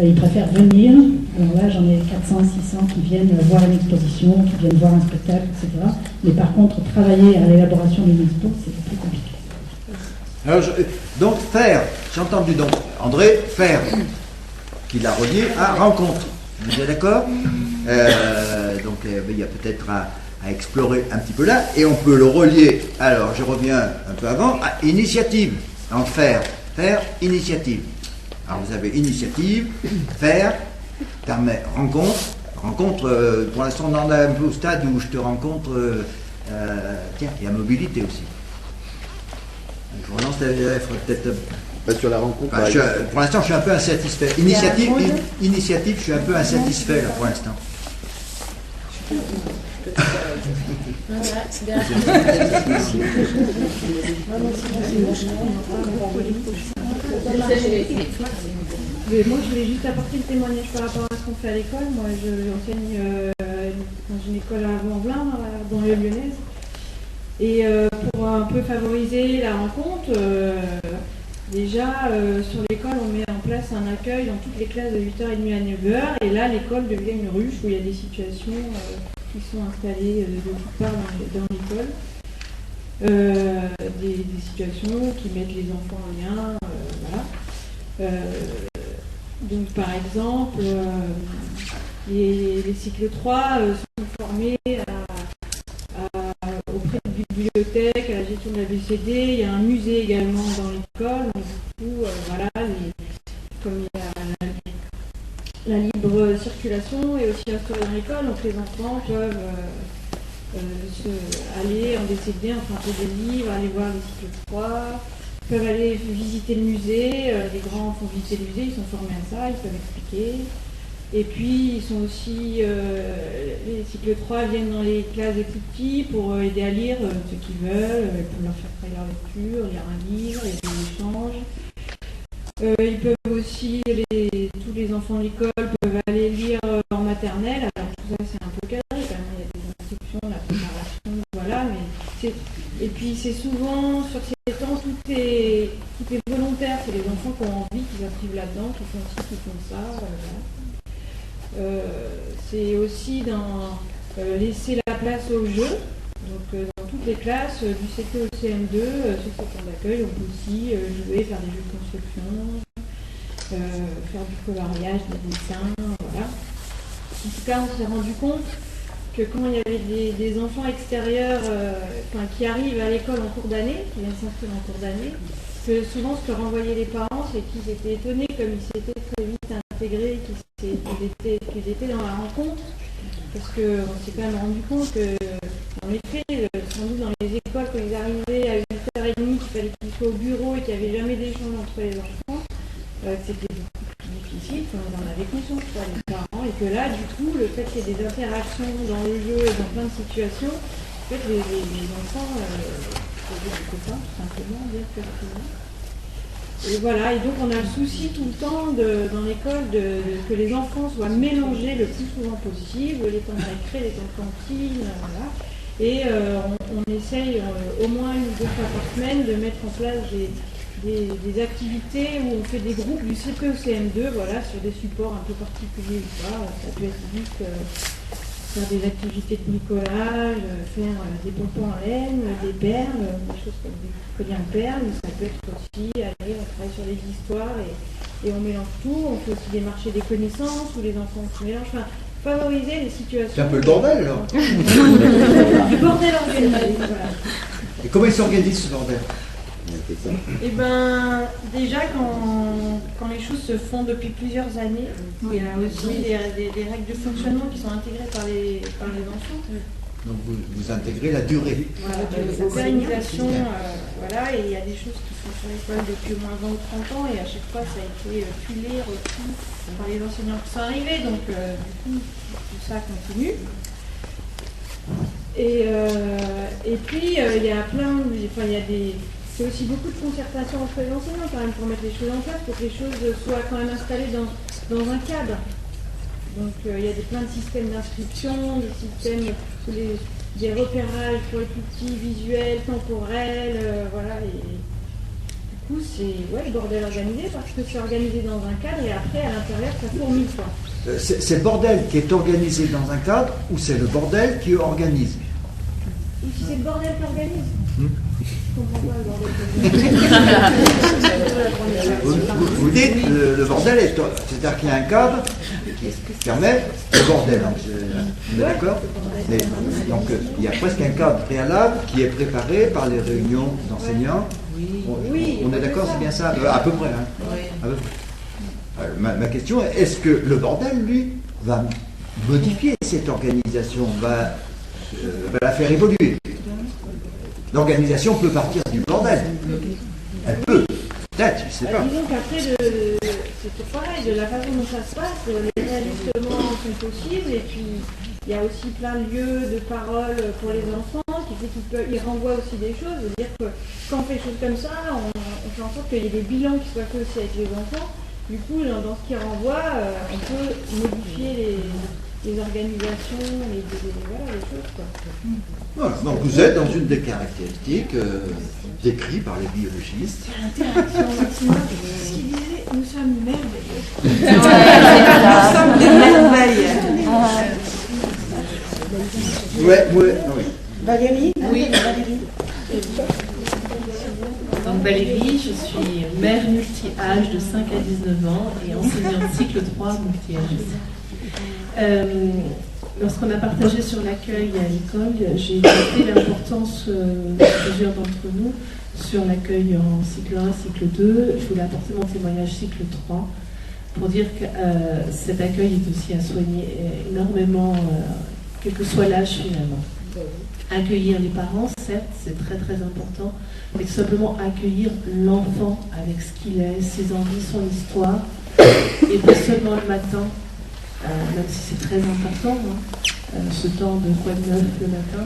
Ils préfèrent venir. Alors là, j'en ai 400, 600 qui viennent voir une exposition, qui viennent voir un spectacle, etc. Mais par contre, travailler à l'élaboration d'une expo, c'est plus compliqué. Alors, donc, faire, j'ai entendu donc André, faire, qui l'a relié à rencontre. Vous êtes d'accord? Donc, il y a peut-être à explorer un petit peu là, et on peut le relier, alors je reviens un peu avant, à initiative. Donc, faire, initiative. Alors vous avez initiative, faire, permet rencontre, pour l'instant on en a un peu au stade où je te rencontre, tiens, il y a mobilité aussi. Je relance peut-être... Pas sur la rencontre. Pour l'instant je suis un peu insatisfait. Initiative, je suis un peu insatisfait là pour l'instant. Moi, je voulais juste apporter le témoignage par rapport à ce qu'on fait à l'école. Moi, j'enseigne dans une école à Vanvelin, dans le Lyonnaise. Et pour un peu favoriser la rencontre, déjà, sur l'école, on met en place un accueil dans toutes les classes de 8h30 à 9h. Et là, l'école devient une ruche où il y a des situations qui sont installées de toutes parts dans l'école. Des situations qui mettent les enfants en lien, voilà. Donc par exemple, les cycles 3 sont formés auprès de bibliothèques, à la gestion de la BCD. Il y a un musée également dans l'école. Donc du coup, voilà, comme il y a la libre circulation est aussi instaurée dans l'école, donc les enfants peuvent aller en DCD, emprunter des livres, aller voir les cycles 3, peuvent aller visiter le musée, les grands font visiter le musée, ils sont formés à ça, ils peuvent expliquer. Et puis ils sont aussi, les cycles 3 viennent dans les classes des plus petits pour aider à lire ceux qui veulent, pour leur faire travailler leur lecture, lire un livre, il y a des échanges. Ils peuvent aussi, tous les enfants de l'école peuvent aller lire en maternelle, alors tout ça c'est un peu cadré quand même, il y a des instructions, la préparation, voilà, mais et puis c'est souvent sur ces temps, tout est volontaire, c'est les enfants qui ont envie, qui s'inscrivent là-dedans, qui font ci, qui font ça, voilà. C'est aussi laisser la place au jeu. Donc dans toutes les classes, du CP au CM2, sur ce temps d'accueil, on peut aussi jouer, faire des jeux de construction. faire du coloriage, des dessins, voilà. En tout cas, on s'est rendu compte que quand il y avait des enfants extérieurs qui arrivent à l'école en cours d'année, qui viennent s'inscrire en cours d'année, que souvent ce que renvoyaient les parents, c'est qu'ils étaient étonnés comme ils s'étaient très vite intégrés, qu'ils étaient dans la rencontre, parce qu'on s'est quand même rendu compte que, en effet, sans doute dans les écoles, quand ils arrivaient à 8h30, qu'il fallait qu'ils soient au bureau et qu'il n'y avait jamais d'échange entre les enfants, c'était beaucoup plus difficile, on en avait conscience, les parents, et que là, du coup, le fait qu'il y ait des interactions dans le jeu et dans plein de situations, en fait, les enfants faisaient des copains, tout simplement, bien facilement. Et voilà, et donc on a le souci tout le temps dans l'école que les enfants soient mélangés le plus souvent possible, les temps de récré, les temps de cantine, voilà. Et on essaye au moins 1 ou 2 fois par semaine de mettre en place des activités où on fait des groupes du CP au CM2, voilà, sur des supports un peu particuliers ou pas. Ça peut être juste faire des activités de bricolage, faire des pompons en laine, des perles, des choses comme des colliers en perles. Ça peut être aussi, aller, on travaille sur les histoires et on mélange tout. On fait aussi des marchés des connaissances où les enfants se mélangent. Enfin, favoriser les situations. C'est un peu le bordel alors. Du bordel organisé, voilà. Et comment il s'organise ce bordel? Eh ben, déjà, quand les choses se font depuis plusieurs années, il y a aussi des règles de fonctionnement qui sont intégrées par les enfants. Donc vous intégrez la durée. Voilà, la pérennisation, voilà, et il y a des choses qui sont sur l'école depuis au moins 20 ou 30 ans, et à chaque fois ça a été tuilé, repris par les enseignants qui sont arrivés, donc du coup, tout ça continue. Et puis, il y a c'est aussi beaucoup de concertation entre les enseignants quand même pour mettre les choses en place, pour que les choses soient quand même installées dans un cadre. Donc il y a plein de systèmes d'inscription, des systèmes, des repérages pour les plus petits, visuels, temporels, voilà. Et du coup c'est le bordel organisé parce que c'est organisé dans un cadre et après à l'intérieur ça fourmille quoi. C'est le bordel qui est organisé dans un cadre ou c'est le bordel qui organise? Ou si c'est le bordel qui organise. Je comprends pas le bordel. Vous dites le bordel, c'est-à-dire qu'il y a un cadre qui permet le bordel. On est d'accord? Donc il y a presque un cadre préalable qui est préparé par les réunions d'enseignants. Oui. On est d'accord, c'est bien ça? À peu près. Hein. Oui. À peu près. Ma question est, est-ce que le bordel, lui, va modifier cette organisation, va la faire évoluer? L'organisation peut partir du bordel. Elle peut. Peut-être, je ne sais pas. Disons qu'après, c'est toujours pareil, de la façon dont ça se passe, les ajustements sont possibles, et puis il y a aussi plein de lieux de parole pour les enfants, qui fait qu'ils renvoient aussi des choses. C'est-à-dire que quand on fait des choses comme ça, on fait en sorte qu'il y ait des bilans qui soient faits aussi avec les enfants. Du coup, dans ce qui renvoie, on peut modifier les organisations, les choses. Quoi. Voilà, donc vous êtes dans une des caractéristiques décrites par les biologistes. L'interaction maximale, ce qu'il disait, nous sommes merveilleux. Nous sommes des merveilles. Oui. Valérie? Oui, Valérie. Donc Valérie, je suis mère multi-âge de 5 à 19 ans et enseignante cycle 3 multi-âge. Lorsqu'on a partagé sur l'accueil à l'école, j'ai noté l'importance de plusieurs d'entre nous sur l'accueil en cycle 1, cycle 2. Je voulais apporter mon témoignage cycle 3 pour dire que cet accueil est aussi à soigner énormément, quel que soit l'âge finalement. Accueillir les parents, certes, c'est très très important, mais tout simplement accueillir l'enfant avec ce qu'il est, ses envies, son histoire, et pas seulement le matin, même si c'est très important, ce temps de quoi de neuf le matin,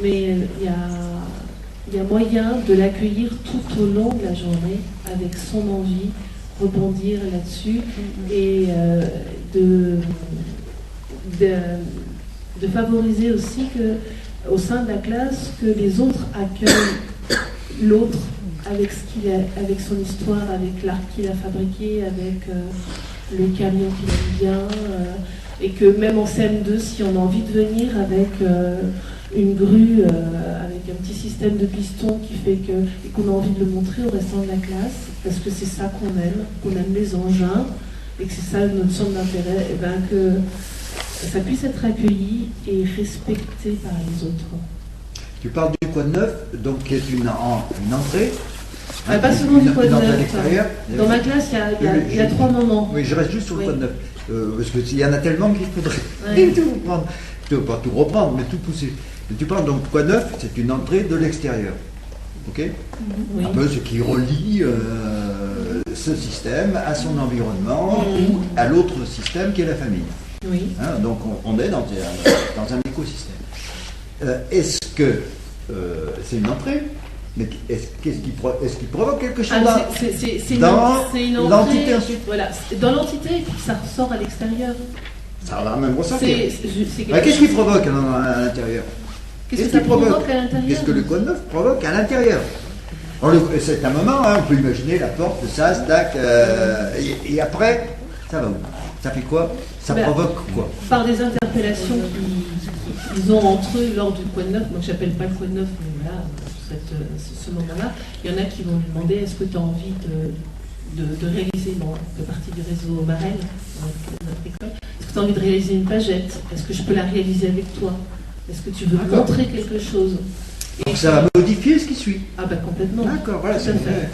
mais il y a moyen de l'accueillir tout au long de la journée avec son envie, rebondir là-dessus et de favoriser aussi que au sein de la classe, que les autres accueillent l'autre avec ce qu'il est, avec son histoire, avec l'art qu'il a fabriqué, avec le camion qu'il aime bien, et que même en CM2, si on a envie de venir avec une grue, avec avec un petit système de piston qui fait que, et qu'on a envie de le montrer au restant de la classe, parce que c'est ça qu'on aime les engins, et que c'est ça notre centre d'intérêt, et ben que ça puisse être accueilli et respecté par les autres. Tu parles du Quad Neuf, donc qui est une entrée. Pas seulement du Quad Neuf. Dans ma classe, il y a 3 moments. Oui, je reste juste sur le Quad Neuf. Parce qu'il y en a tellement qu'il faudrait tout prendre. Pas tout reprendre, mais tout pousser. Et tu parles donc Quad Neuf, c'est une entrée de l'extérieur. Ok. Oui. Un peu ce qui relie ce système à son environnement ou à l'autre système qui est la famille. Oui. Hein, donc on est dans un écosystème. Est-ce que c'est une entrée? Mais est-ce qu'il provoque quelque chose dans l'entité ensuite? Voilà, dans l'entité, et puis ça ressort à l'extérieur. Ça va même ressortir. Qu'est-ce qu'il provoque à l'intérieur? Qu'est-ce que ça provoque à l'intérieur? Qu'est-ce que le Quad Neuf provoque à l'intérieur? C'est un moment, hein, on peut imaginer la porte, ça, tac, et après, ça va où? Ça fait quoi? Ça provoque quoi? Par des interpellations qu'ils ont entre eux lors du Quad Neuf. Moi, je n'appelle pas le Quad Neuf, mais voilà, ce moment-là, il y en a qui vont lui demander est-ce que tu as envie de réaliser, bon, on fait partie du réseau Marel, notre école, est-ce que tu as envie de réaliser une pagette? Est-ce que je peux la réaliser avec toi? Est-ce que tu veux montrer quelque chose? Donc ça va modifier ce qui suit. Ah bah complètement. D'accord, voilà, tout à fait.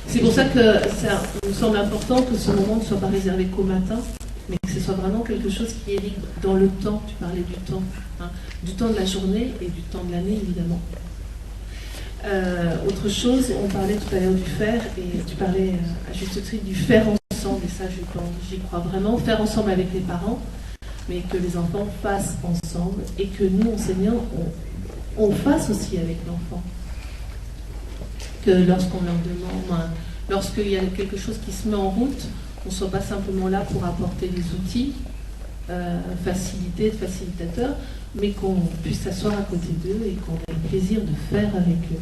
C'est pour ça que ça me semble important que ce moment ne soit pas réservé qu'au matin, mais que ce soit vraiment quelque chose qui est dans le temps. Tu parlais du temps, hein, du temps de la journée et du temps de l'année, évidemment. Autre chose, on parlait tout à l'heure du faire, et tu parlais à juste titre du faire ensemble, et ça j'y crois vraiment, faire ensemble avec les parents, mais que les enfants fassent ensemble, et que nous, enseignants, on fasse aussi avec l'enfant. Que lorsqu'on leur demande, lorsqu'il y a quelque chose qui se met en route, on ne soit pas simplement là pour apporter des outils, facilitateurs, mais qu'on puisse s'asseoir à côté d'eux et qu'on ait le plaisir de faire avec eux.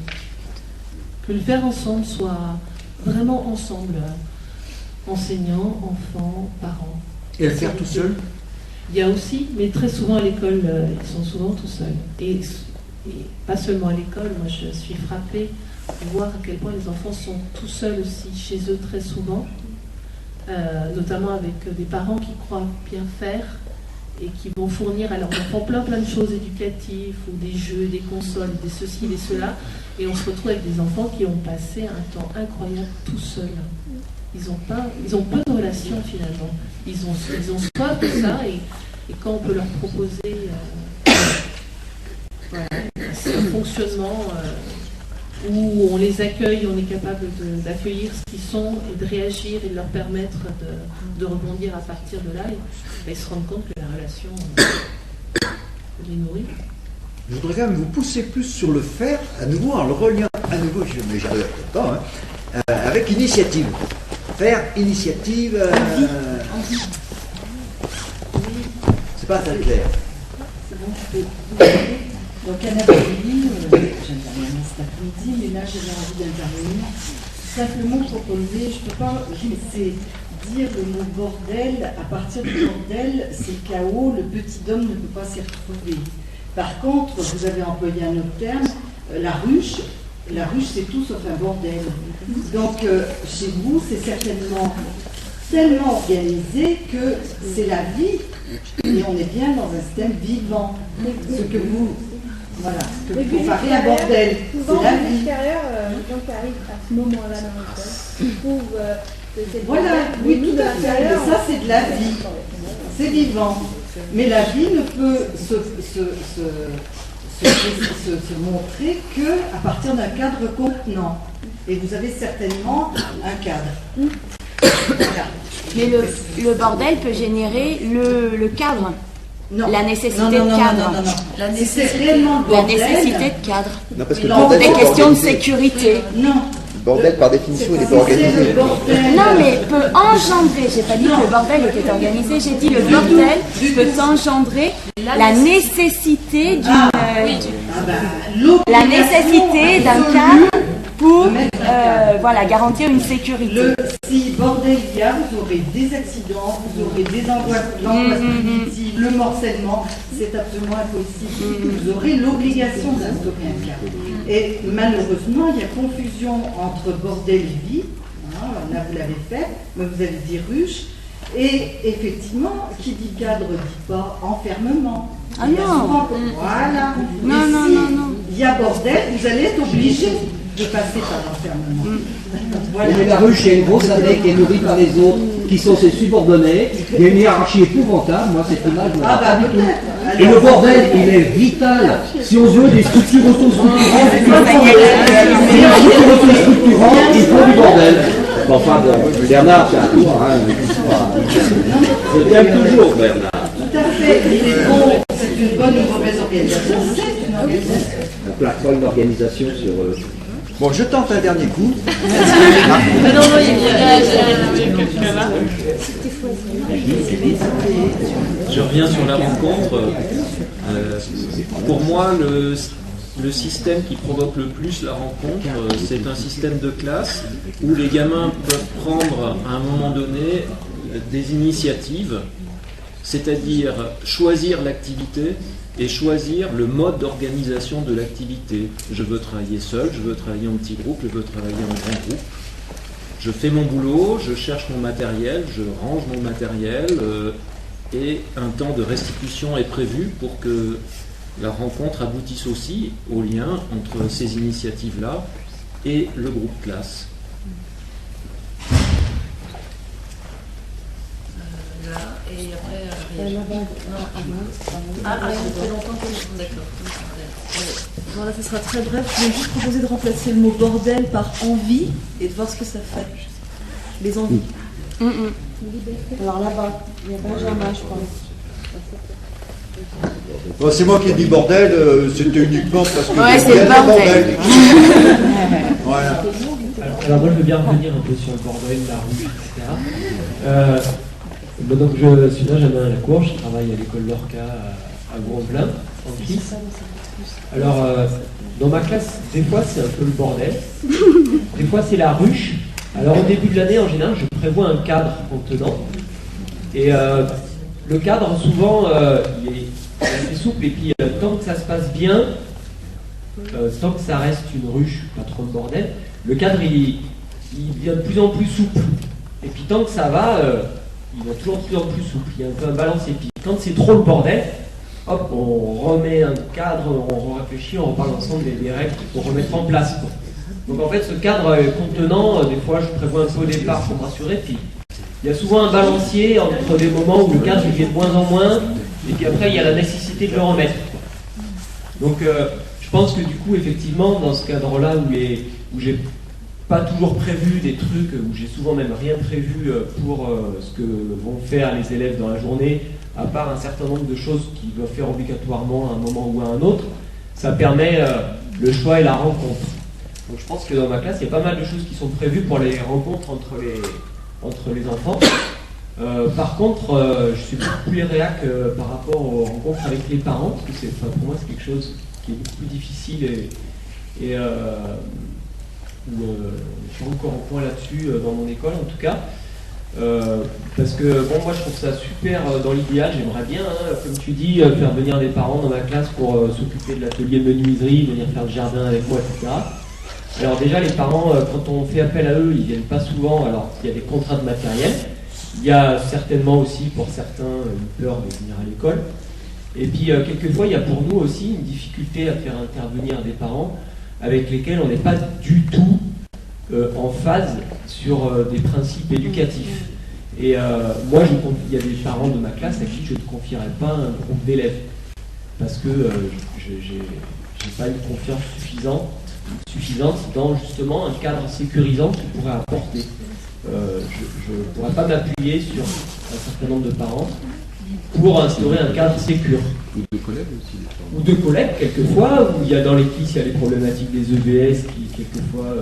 Que le faire ensemble soit vraiment ensemble, enseignants, enfants, parents. Et le faire tout seul? Il y a aussi, mais très souvent à l'école, ils sont souvent tout seuls. Et pas seulement à l'école, moi je suis frappée de voir à quel point les enfants sont tout seuls aussi chez eux très souvent, notamment avec des parents qui croient bien faire et qui vont fournir à leurs enfants plein de choses éducatives ou des jeux, des consoles, des ceci, des cela, et on se retrouve avec des enfants qui ont passé un temps incroyable tout seuls. Ils ont peu de relations finalement. Ils ont soif de ça, et quand on peut leur proposer un fonctionnement où on les accueille, on est capable d'accueillir ce qu'ils sont et de réagir et de leur permettre de rebondir à partir de là, et se rendre compte que la relation les nourrit. Je voudrais quand même vous pousser plus sur le faire, à nouveau en le reliant à nouveau, mais j'arrive pas, avec initiative. Faire, initiative, c'est pas très clair. C'est bon, je peux. Donc Anna Bolli, j'interviens cet après-midi, mais là j'avais envie d'intervenir. Simplement proposer, je ne peux pas laisser dire le mot bordel. À partir du bordel, c'est le chaos, le petit homme ne peut pas s'y retrouver. Par contre, vous avez employé un autre terme, la ruche. La ruche, c'est tout sauf un bordel. Donc, chez vous, c'est certainement tellement organisé que c'est la vie, et on est bien dans un système vivant. Ce que vous, voilà, ce que vous comparez à un bordel, c'est la vie. Les gens qui arrivent à ce moment-là dans l'école, ils trouvent que c'est voilà, oui, tout à fait. Mais ça, c'est de la vie. C'est vivant. Mais la vie ne peut se montrer qu'à partir d'un cadre contenant. Et vous avez certainement un cadre. Voilà. Mais le bordel peut générer le cadre. Non. La nécessité de cadre. Non. La nécessité de cadre. Non, parce que pour des questions de sécurité. Non. Le bordel, par définition, il n'est pas organisé. Non, mais peut engendrer, j'ai pas dit que le bordel était organisé, j'ai dit le bordel peut engendrer la nécessité la nécessité d'un cadre pour garantir une sécurité. Si bordel il y a, vous aurez des accidents, vous aurez des angoisses cognitives, le morcellement, c'est absolument impossible. Vous aurez l'obligation d'instaurer un cadre. Et malheureusement, il y a confusion entre bordel et vie. Là, vous l'avez fait, mais vous avez dit ruche. Et effectivement, qui dit cadre dit pas enfermement. Ah non. Voilà. Non. Il y a bordel, vous allez être obligé de passer par l'enfermement. Voilà. Mais la ruche, c'est une grosse année qui est nourrie par les autres, qui sont ses subordonnés. Il y a une hiérarchie épouvantable. Moi, cette image, je ne vois pas du tout. Et le bordel, il est vital. Si on veut des structures autostructurantes, il faut du bordel. Enfin, Bernard, c'est un tour. Je t'aime toujours, Bernard. Tout à fait. C'est une bonne ou mauvaise organisation. C'est une organisation. Un plateforme d'organisation sur. Bon, je tente un dernier coup. Je reviens sur la rencontre. Pour moi, le système qui provoque le plus la rencontre, c'est un système de classe où les gamins peuvent prendre à un moment donné des initiatives, c'est-à-dire choisir l'activité et choisir le mode d'organisation de l'activité. Je veux travailler seul, je veux travailler en petit groupe, je veux travailler en grand groupe. Je fais mon boulot, je cherche mon matériel, je range mon matériel et un temps de restitution est prévu pour que la rencontre aboutisse aussi au lien entre ces initiatives-là et le groupe classe. Là, et après, ça fait longtemps que je... D'accord. Voilà, ce sera très bref. Je vais juste proposer de remplacer le mot bordel par envie et de voir ce que ça fait. Les envies. Alors là-bas, il y a Benjamin, je pense. Bon, c'est moi qui ai dit bordel, c'était uniquement parce que ouais, c'est le bordel. Voilà. Alors moi je veux bien revenir un peu sur le bordel, la rue, etc. Donc je suis là, j'amène à la cour, je travaille à l'école Lorca à Gros-Plain, en Suisse. Alors dans ma classe, des fois c'est un peu le bordel, des fois c'est la ruche. Alors au début de l'année, en général, je prévois un cadre contenant. Et le cadre, souvent, il est assez souple. Et puis, tant que ça se passe bien, tant que ça reste une ruche, pas trop de bordel, le cadre, il devient de plus en plus souple. Et puis, tant que ça va, il devient toujours de plus en plus souple. Il y a un peu un balance. Et puis, quand c'est trop le bordel, hop, on remet un cadre, on réfléchit, on reparle ensemble des règles qu'il faut remettre en place, quoi. Donc en fait, ce cadre contenant, des fois je prévois un peu au départ pour me rassurer, puis il y a souvent un balancier entre des moments où le cadre il vient de moins en moins, et puis après il y a la nécessité de le remettre. Donc je pense que du coup, effectivement, dans ce cadre-là où j'ai pas toujours prévu des trucs, où j'ai souvent même rien prévu pour ce que vont faire les élèves dans la journée, à part un certain nombre de choses qu'ils doivent faire obligatoirement à un moment ou à un autre, ça permet le choix et la rencontre. Donc je pense que dans ma classe, il y a pas mal de choses qui sont prévues pour les rencontres entre les enfants. Par contre, je suis beaucoup plus réac par rapport aux rencontres avec les parents, parce que pour moi c'est quelque chose qui est beaucoup plus difficile et où je suis encore au point là-dessus dans mon école en tout cas. Parce que bon, moi je trouve ça super dans l'idéal, j'aimerais bien, comme tu dis, faire venir des parents dans ma classe pour s'occuper de l'atelier menuiserie, venir faire le jardin avec moi, etc. Alors déjà les parents, quand on fait appel à eux, ils viennent pas souvent, alors il y a des contraintes matérielles, il y a certainement aussi pour certains une peur de venir à l'école, et puis quelquefois il y a pour nous aussi une difficulté à faire intervenir des parents avec lesquels on n'est pas du tout en phase sur des principes éducatifs. Et moi, il y a des parents de ma classe à qui je ne confierais pas un groupe d'élèves, parce que je n'ai pas une confiance suffisante dans justement un cadre sécurisant qui pourrait apporter. Je ne pourrais pas m'appuyer sur un certain nombre de parents pour instaurer un cadre sécure. Ou de collègues aussi. Ou de collègues, quelquefois, où il y a dans les classes, il y a les problématiques des EBS qui, quelquefois,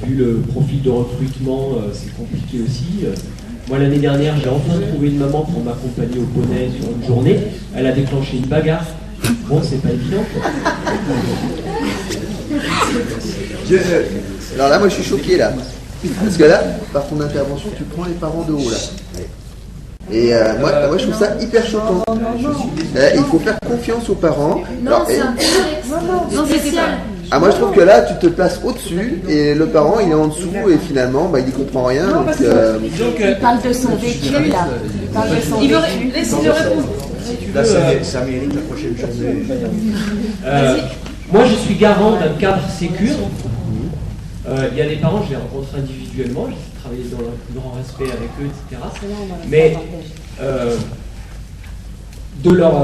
vu le profil de recrutement, c'est compliqué aussi. Moi, l'année dernière, j'ai enfin trouvé une maman pour m'accompagner au poney sur une journée. Elle a déclenché une bagarre. Bon, c'est pas évident, quoi. Alors là, moi, je suis choqué, là. Parce que là, par ton intervention, tu prends les parents de haut là. Et moi, je trouve ça hyper choquant. Il faut faire confiance aux parents. Non, c'est un complexe. Non, c'est spécial. Ah, moi je trouve que là tu te places au-dessus et le parent il est en dessous et finalement il y comprend rien. Il parle de son vécu là. Il parle de son vécu. Laisse-le répondre. Là, ça mérite la prochaine journée. Moi, je suis garant d'un cadre sécure. Il y a des parents, je les rencontre individuellement, j'ai travaillé dans le plus grand respect avec eux, etc. Mais de leur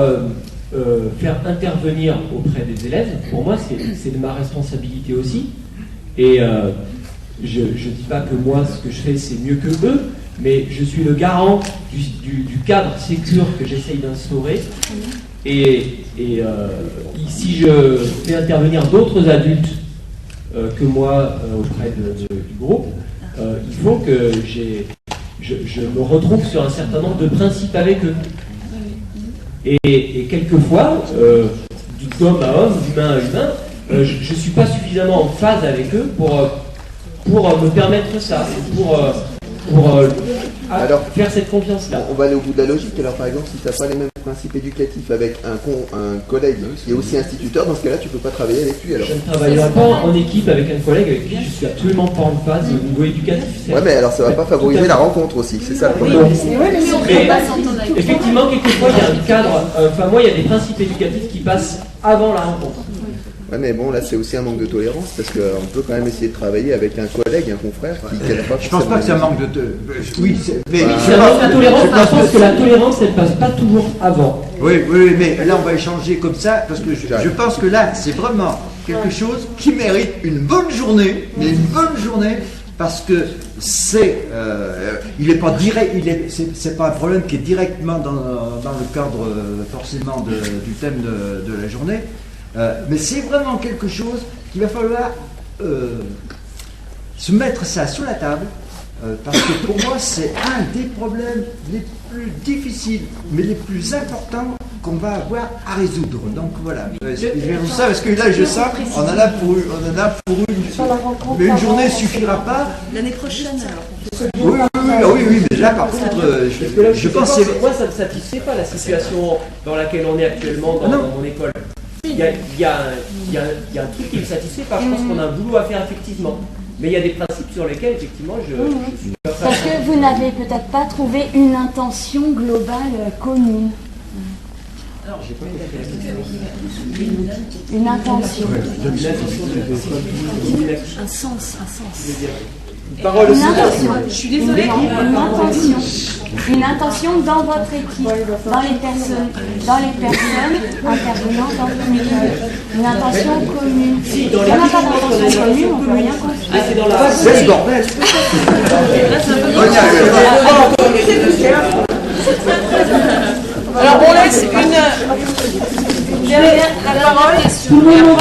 faire intervenir auprès des élèves, pour moi, c'est de ma responsabilité aussi. Et je ne dis pas que moi, ce que je fais, c'est mieux que eux, mais je suis le garant du cadre sécure que j'essaye d'instaurer. Et si je fais intervenir d'autres adultes que moi auprès du groupe, il faut que je me retrouve sur un certain nombre de principes avec eux. Et quelquefois, d'homme à homme, d'humain à humain, je ne suis pas suffisamment en phase avec eux pour me permettre ça, pour faire cette confiance-là. On va aller au bout de la logique. Alors par exemple, si tu n'as pas les mêmes principes éducatifs avec un collègue qui est aussi instituteur, dans ce cas-là, tu ne peux pas travailler avec lui. Alors. Je ne travaillerai pas en équipe avec un collègue avec qui je suis absolument pas en phase au niveau éducatif. Ouais, mais alors ça ne va pas favoriser la rencontre aussi, c'est ça le problème. Mais effectivement, quelquefois, il y a un cadre, enfin moi, il y a des principes éducatifs qui passent avant la rencontre. Ouais, mais bon, là, c'est aussi un manque de tolérance parce qu'on peut quand même essayer de travailler avec un collègue, un confrère qui n'a pas. Je pense pas que c'est un manque de oui, c'est un manque de tolérance. Je pense que la tolérance, elle passe pas toujours avant. Oui, mais là, on va échanger comme ça parce que je pense que là, c'est vraiment quelque chose qui mérite une bonne journée, mais une bonne journée. Parce que il n'est pas direct, c'est pas un problème qui est directement dans le cadre forcément du thème de la journée. Mais c'est vraiment quelque chose qu'il va falloir se mettre ça sous la table, parce que pour moi c'est un des problèmes les plus difficiles, mais les plus importants qu'on va avoir à résoudre. Donc voilà, je vais vous ça parce que là je sens, on en a pour une, mais une journée ne suffira pas. L'année prochaine alors. Oui, mais là par contre, je pense que moi ça ne satisfait pas la situation dans laquelle on est actuellement dans mon école. Il y a un truc qui ne me satisfait pas. Je pense qu'on a un boulot à faire effectivement. Mais il y a des principes sur lesquels effectivement je suis pas fan. Parce que vous n'avez peut-être pas trouvé une intention globale commune. Alors, j'ai pas compris la question. Une intention. Un sens. Parole une intention. Je suis désolée. Une intention dans votre équipe, dans les personnes intervenant dans une école. Une intention commune. Si on n'a pas d'intention commune, on ne peut rien construire. C'est dans la. C'est le bordel. Alors on laisse la parole. Tout le monde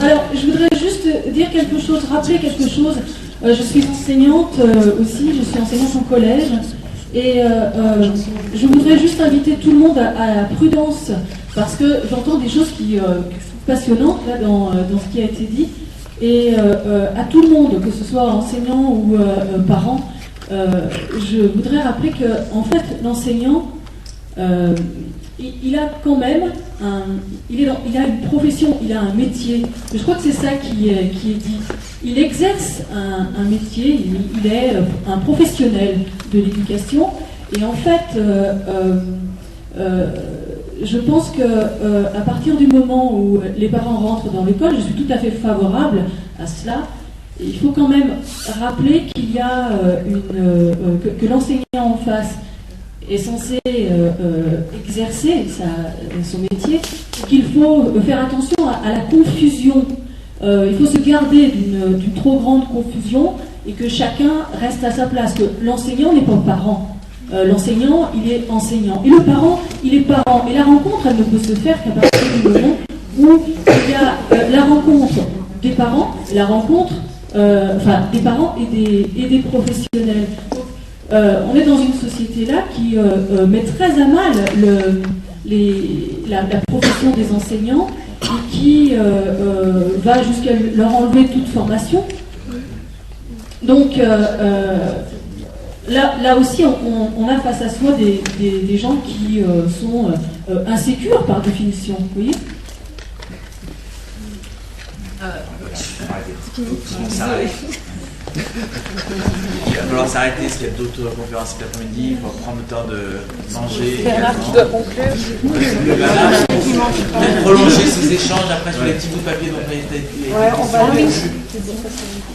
alors, je voudrais juste dire quelque chose, rappeler quelque chose. Je suis enseignante aussi, je suis enseignante en collège. Et je voudrais juste inviter tout le monde à la prudence, parce que j'entends des choses qui sont passionnantes là, dans ce qui a été dit. Et à tout le monde, que ce soit enseignant ou parent, je voudrais rappeler que en fait, l'enseignant, il a quand même il a une profession, il a un métier. Je crois que c'est ça qui est dit. Il exerce un métier, il est un professionnel de l'éducation. Et en fait, je pense que à partir du moment où les parents rentrent dans l'école, je suis tout à fait favorable à cela. Et il faut quand même rappeler qu'il y a que l'enseignant en face est censé exercer son métier, qu'il faut faire attention à la confusion. Il faut se garder d'une trop grande confusion et que chacun reste à sa place, que l'enseignant n'est pas parent. L'enseignant, il est enseignant. Et le parent, il est parent. Et la rencontre, elle ne peut se faire qu'à partir du moment où il y a la rencontre des parents, la rencontre des parents et des professionnels. On est dans une société là qui met très à mal la profession des enseignants et qui va jusqu'à leur enlever toute formation. Donc là aussi, on a face à soi des gens qui sont insécures par définition, vous voyez. Il va falloir s'arrêter parce qu'il y a d'autres conférences cet après-midi. Il faut prendre le temps de manger. Bernard, tu dois conclure. Prolonger ces échanges après sur les petits bouts de papier dont on a été. Ouais, on va.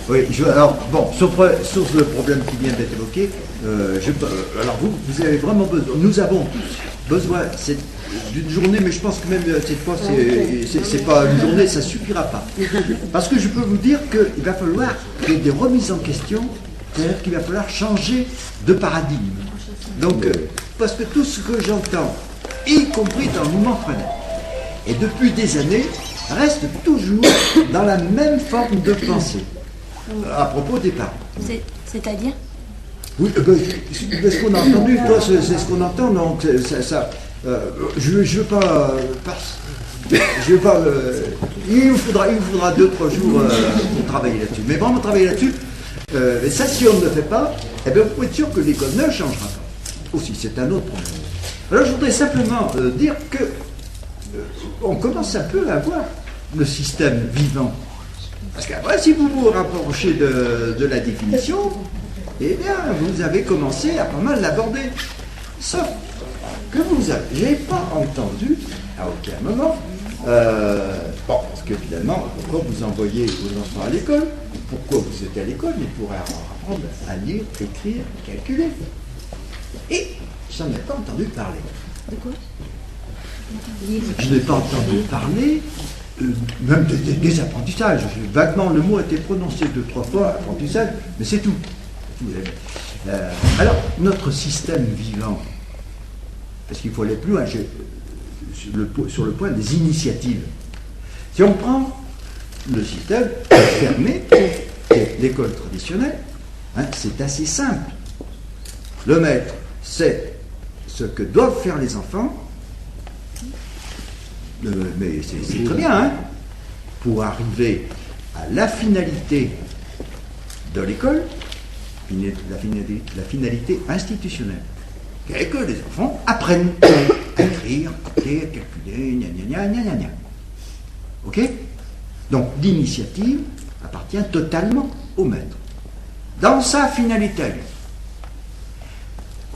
Oui, alors, bon, sauf le problème qui vient d'être évoqué, alors vous avez vraiment besoin, nous avons besoin d'une journée, mais je pense que même cette fois, c'est pas une journée, ça suffira pas. Parce que je peux vous dire qu'il va falloir qu'il y ait des remises en question, c'est-à-dire qu'il va falloir changer de paradigme. Donc, parce que tout ce que j'entends, y compris dans le mouvement Freinet, et depuis des années, reste toujours dans la même forme de pensée. À propos des parents. C'est-à-dire? Oui, ce qu'on a entendu, toi, c'est ce qu'on entend, donc je ne veux pas. Il vous faudra 2-3 jours pour travailler là-dessus. Mais vraiment travailler là-dessus, et ça, si on ne le fait pas, eh bien, vous pouvez être sûr que l'école ne changera pas. Aussi, c'est un autre problème. Alors, je voudrais simplement dire que on commence un peu à voir le système vivant. Parce qu'après, si vous vous rapprochez de la définition, eh bien, vous avez commencé à pas mal l'aborder. Sauf que vous n'avez pas entendu, à aucun moment, parce que finalement, pourquoi vous envoyez vos enfants à l'école? Pourquoi vous êtes à l'école? Mais pour apprendre à lire, écrire, calculer. Et je n'en ai pas entendu parler. De quoi? Je n'ai pas entendu parler même des apprentissages. Vaguement, le mot a été prononcé 2-3 fois, apprentissage, mais c'est tout. Alors, notre système vivant, parce qu'il faut aller plus loin, sur le point des initiatives. Si on prend le système fermé, l'école traditionnelle, c'est assez simple. Le maître sait ce que doivent faire les enfants, mais c'est très bien, pour arriver à la finalité de l'école, la finalité institutionnelle, qui est que les enfants apprennent à écrire, à compter, à calculer, gna. Ok? Donc l'initiative appartient totalement au maître, dans sa finalité à lui.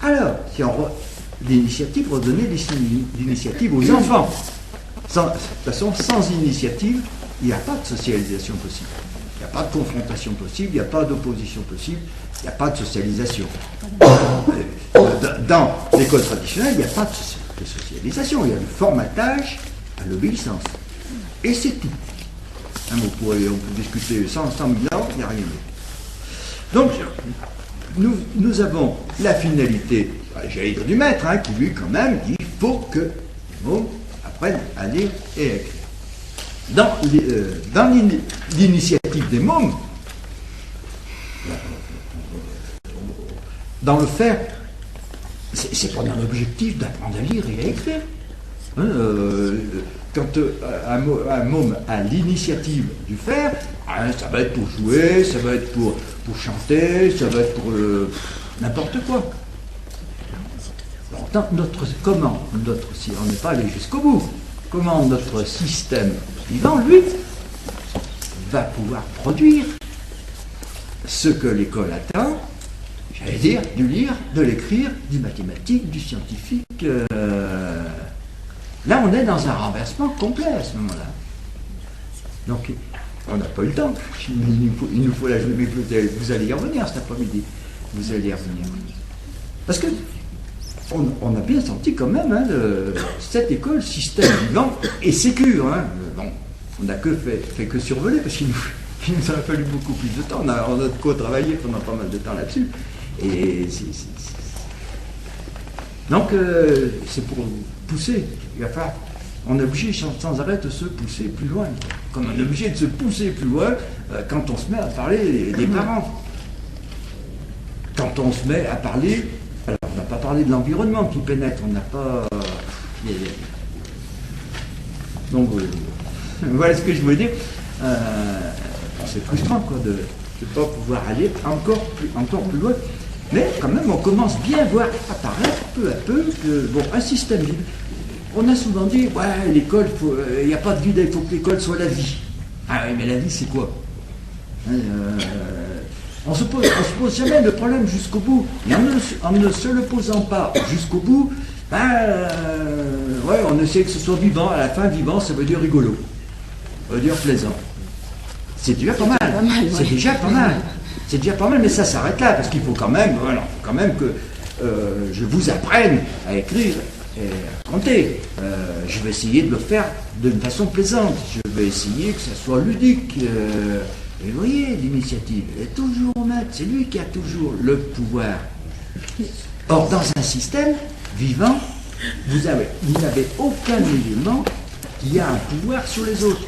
Alors, si l'initiative, redonner l'initiative aux enfants. De toute façon, sans initiative, il n'y a pas de socialisation possible. Il n'y a pas de confrontation possible, il n'y a pas d'opposition possible, il n'y a pas de socialisation. Dans l'école traditionnelle, il n'y a pas de socialisation, il y a le formatage à l'obéissance. Et c'est tout. On peut discuter 100 000 ans, il n'y a rien d'autre. Donc, nous avons la finalité, j'allais dire du maître, qui lui, quand même, dit qu'il faut que les mômes apprennent à lire et à écrire. Dans l'initiative des mômes, dans le faire, c'est pas dans l'objectif d'apprendre à lire et à écrire. Quand un môme a l'initiative du faire, ça va être pour jouer, ça va être pour chanter, ça va être pour n'importe quoi. Si on n'est pas allé jusqu'au bout, comment notre système vivant, lui, va pouvoir produire ce que l'école attend, j'allais dire, du lire, de l'écrire, du mathématique, du scientifique. Là, on est dans un renversement complet à ce moment-là. Donc, on n'a pas eu le temps. Il nous faut la journée. Vous allez y revenir cet après-midi. Vous allez y revenir. Parce que on a bien senti quand même cette école, système vivant et sécure. Bon, on n'a fait que survoler parce qu'il nous a fallu beaucoup plus de temps. On a co-travaillé pendant pas mal de temps là-dessus. Et donc, c'est pour pousser. On est obligé sans arrêt de se pousser plus loin. Comme on est obligé de se pousser plus loin quand on se met à parler des parents. Quand on se met à parler, alors on n'a pas parlé de l'environnement qui pénètre, on n'a pas... Donc voilà ce que je voulais dire. C'est frustrant quoi, de de ne pas pouvoir aller encore plus loin. Mais quand même, on commence bien à voir apparaître peu à peu que, bon, un système libre. On a souvent dit, ouais, l'école, il n'y a pas de vie, il faut que l'école soit la vie. Ah oui, mais la vie, c'est quoi? On ne se pose jamais le problème jusqu'au bout. Et en ne se le posant pas jusqu'au bout, ouais, on essaie que ce soit vivant. À la fin, vivant, ça veut dire rigolo. Ça veut dire plaisant. C'est déjà pas mal. C'est déjà pas mal. C'est déjà pas mal, mais ça s'arrête là, parce qu'il faut quand même, voilà, que je vous apprenne à écrire et à compter. Je vais essayer de le faire d'une façon plaisante. Je vais essayer que ça soit ludique. Et vous voyez, l'initiative est toujours au maître. C'est lui qui a toujours le pouvoir. Or, dans un système vivant, vous n'avez aucun élément qui a un pouvoir sur les autres.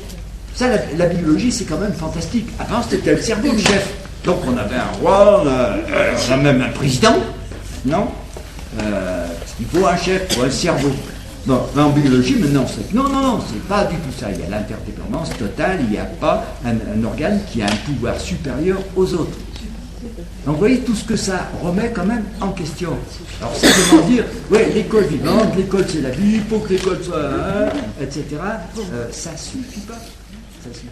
Ça, la biologie, c'est quand même fantastique. Avant, c'était le cerveau le chef. Donc, on avait un roi, on a même un président, non? Il faut un chef, il faut un cerveau. Bon, en biologie, maintenant, non, c'est pas du tout ça. Il y a l'interdépendance totale, il n'y a pas un organe qui a un pouvoir supérieur aux autres. Donc, vous voyez tout ce que ça remet quand même en question. Alors, simplement dire, ouais, l'école vivante, l'école c'est la vie, il faut que l'école soit, etc., ça suffit pas. Ça suffit.